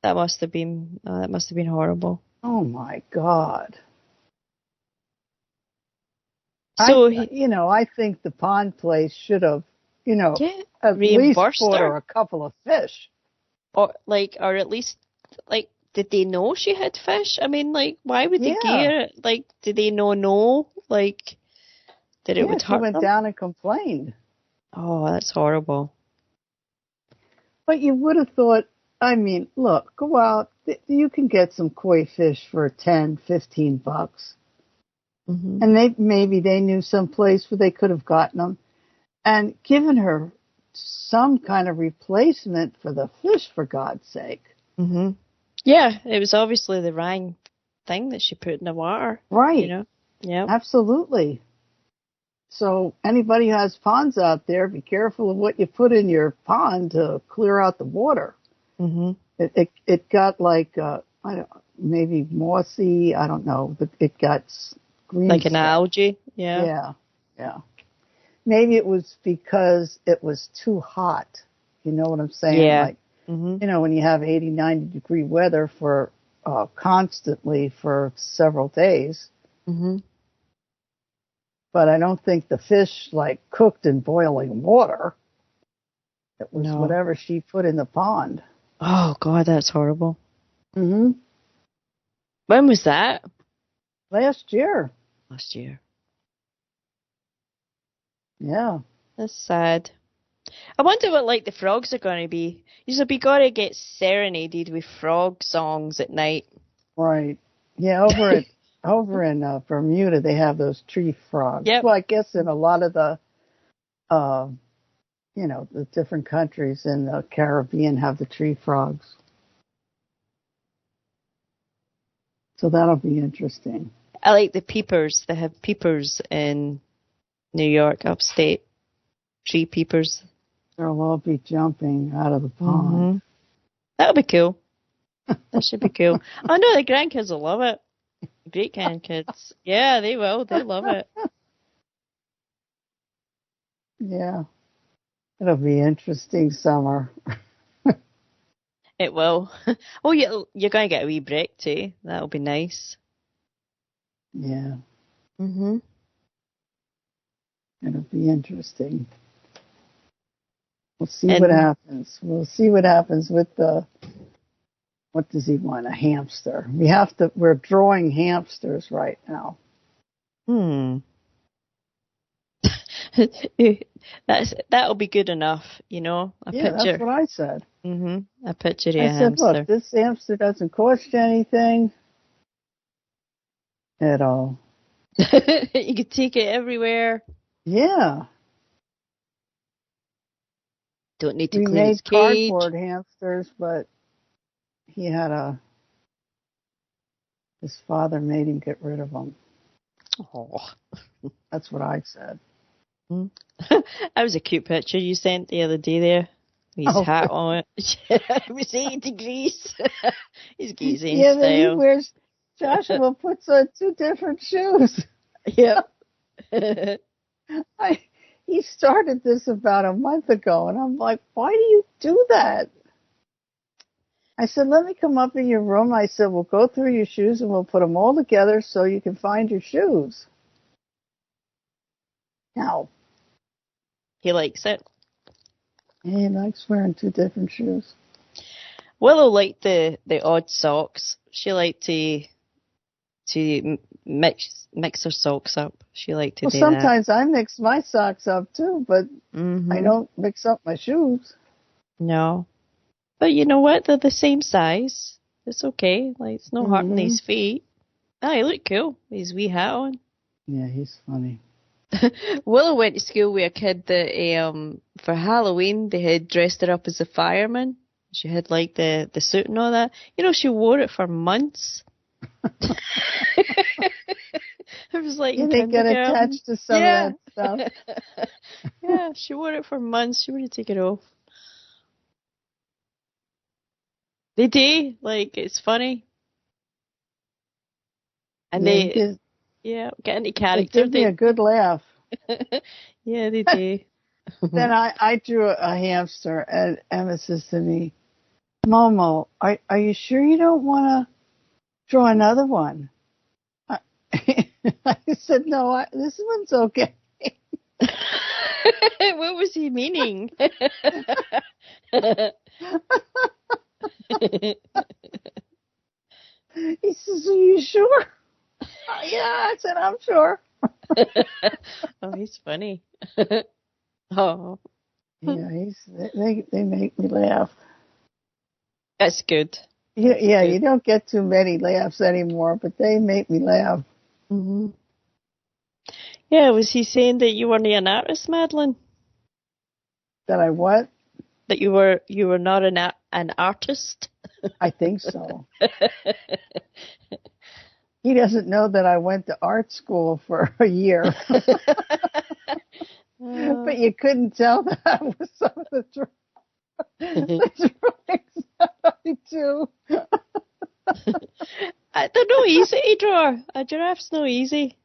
that must have been horrible. Oh my God! So I think the pond place should have, at least bought her a couple of fish. Or at least, did they know she had fish? I mean, why would they gear it? Did they know? That it would hurt them? She went down and complained. Oh, that's horrible. But you would have thought, I mean, look, go out. You can get some koi fish for $10, $15. And maybe they knew some place where they could have gotten them and given her some kind of replacement for the fish, for God's sake. Yeah, it was obviously the wrong thing that she put in the water. Right. Yeah. Absolutely. So anybody who has ponds out there, be careful of what you put in your pond to clear out the water. It got maybe mossy, I don't know, but it got green like stuff. An algae. Yeah. Maybe it was because it was too hot. You know what I'm saying? Yeah. When you have 80, 90 degree weather for constantly for several days. But I don't think the fish cooked in boiling water. It was whatever she put in the pond. Oh God, that's horrible. When was that? Last year. Yeah. That's sad. I wonder what the frogs are going to be. You'll be got to get serenaded with frog songs at night. Right. Yeah, over in Bermuda they have those tree frogs. Yep. Well, I guess in a lot of the the different countries in the Caribbean have the tree frogs. So that'll be interesting. I like the peepers. They have peepers in New York, upstate. Tree peepers. They'll all be jumping out of the pond. That'll be cool. That should be cool. I know the grandkids will love it. Great grandkids. Yeah, they will. They love it. Yeah. It'll be interesting summer. It will. Oh, you're going to get a wee break too. That'll be nice. Yeah. Mhm. It'll be interesting. We'll see And what happens. We'll see what happens with what does he want? A hamster. We're drawing hamsters right now. that'll be good enough, A Yeah, picture. that's what I said. A picture of a I said, hamster. look, this hamster doesn't cost you anything at all. You could take it everywhere. Yeah. Don't need to We clean its made cage. cardboard hamsters, but his father made him get rid of them. Oh. That's what I said. That was a cute picture you sent the other day there. His hat on. It was 80 degrees. He's got his own Then he style. wears, Joshua puts on 2 different shoes. Yep. He started this about a month ago, and I'm like, why do you do that? I said, let me come up in your room. I said, we'll go through your shoes and we'll put them all together so you can find your shoes. Now, He likes it. he likes wearing 2 different shoes. Willow liked the odd socks. She liked to mix her socks up. She liked to do that. Sometimes I mix my socks up too, but I don't mix up my shoes. No. But you know what? They're the same size. It's okay. Like, it's no hurting his feet. Oh, he looked cool. His wee hat on. Yeah, he's funny. Willow went to school with a kid that for Halloween they had dressed her up as a fireman. She had like the suit and all that. She wore it for months. It was like they get attached to some of that stuff. Yeah, she wore it for months. She wouldn't take it off. They do. Like, it's funny. And get into character. They give me a good laugh. Yeah, they do. Then I drew a hamster, and Emma says to me, Momo, are you sure you don't want to draw another one? I said, no, this one's okay. What was he meaning? He says, are you sure? Yeah, I said, I'm sure. Oh, he's funny. Oh. Yeah, they make me laugh. That's good. Yeah, you don't get too many laughs anymore, but they make me laugh. Mm-hmm. Yeah, was he saying that you weren't an artist, Madeline? That I what? That you were not an artist? I think so. He doesn't know that I went to art school for a year. But you couldn't tell that with some of the drawings that I do. They're no easy to draw. A giraffe's no easy.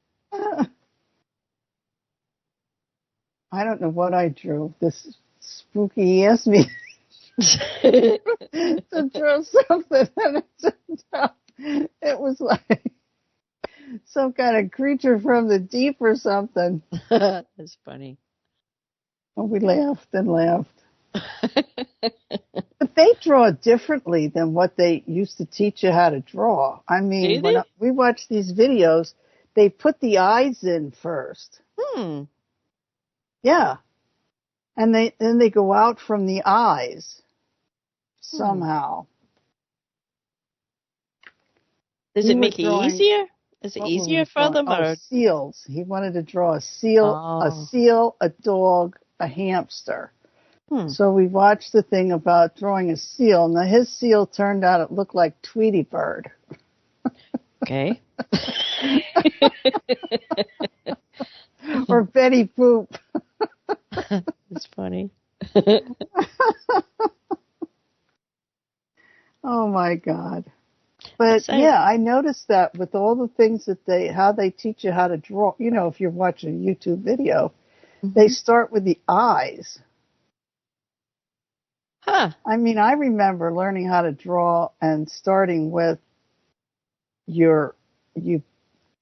I don't know what I drew. This spooky, he asked me to draw something, and it was like some kind of creature from the deep or something. That's funny. Well, we laughed and laughed. But they draw differently than what they used to teach you how to draw. I mean, when we watch these videos, they put the eyes in first. Yeah. And then they go out from the eyes somehow. Does it make it easier? Is it easier for them? Or seals. He wanted to draw a seal, a dog, a hamster. So we watched the thing about drawing a seal. Now his seal turned out, it looked like Tweety Bird. Okay. Or Betty Boop. It's funny. Oh my God. But yeah, I noticed that with all the things that how they teach you how to draw, if you're watching a YouTube video, they start with the eyes. Huh. I mean, I remember learning how to draw and starting with you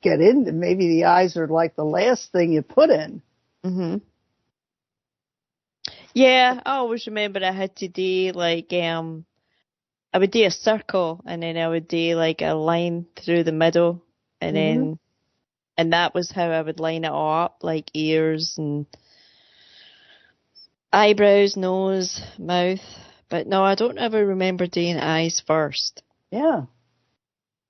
get into, maybe the eyes are like the last thing you put in. Mm-hmm. Yeah, I always remember I had to do like, I would do a circle and then I would do like a line through the middle and then, and that was how I would line it all up, like ears and eyebrows, nose, mouth. But no, I don't ever remember doing eyes first. Yeah.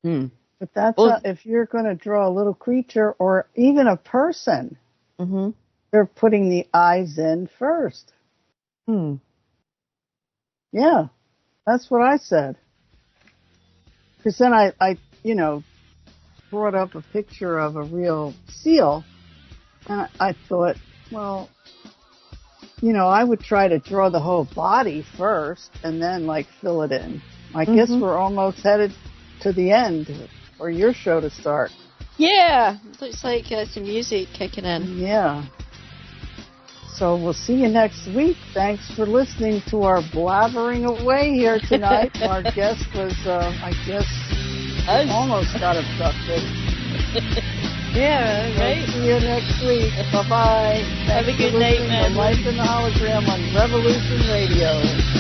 But that's if you're going to draw a little creature or even a person, they're putting the eyes in first. Yeah, that's what I said. Because then I, brought up a picture of a real seal, and I thought, well, I would try to draw the whole body first and then, like, fill it in. I guess we're almost headed to the end for your show to start. Yeah, looks like some music kicking in. Yeah. So we'll see you next week. Thanks for listening to our blabbering away here tonight. Our guest was, I guess, almost got abducted. Yeah, right. See you next week. Bye-bye. Have a good night, man. Life in the Hologram on Revolution Radio.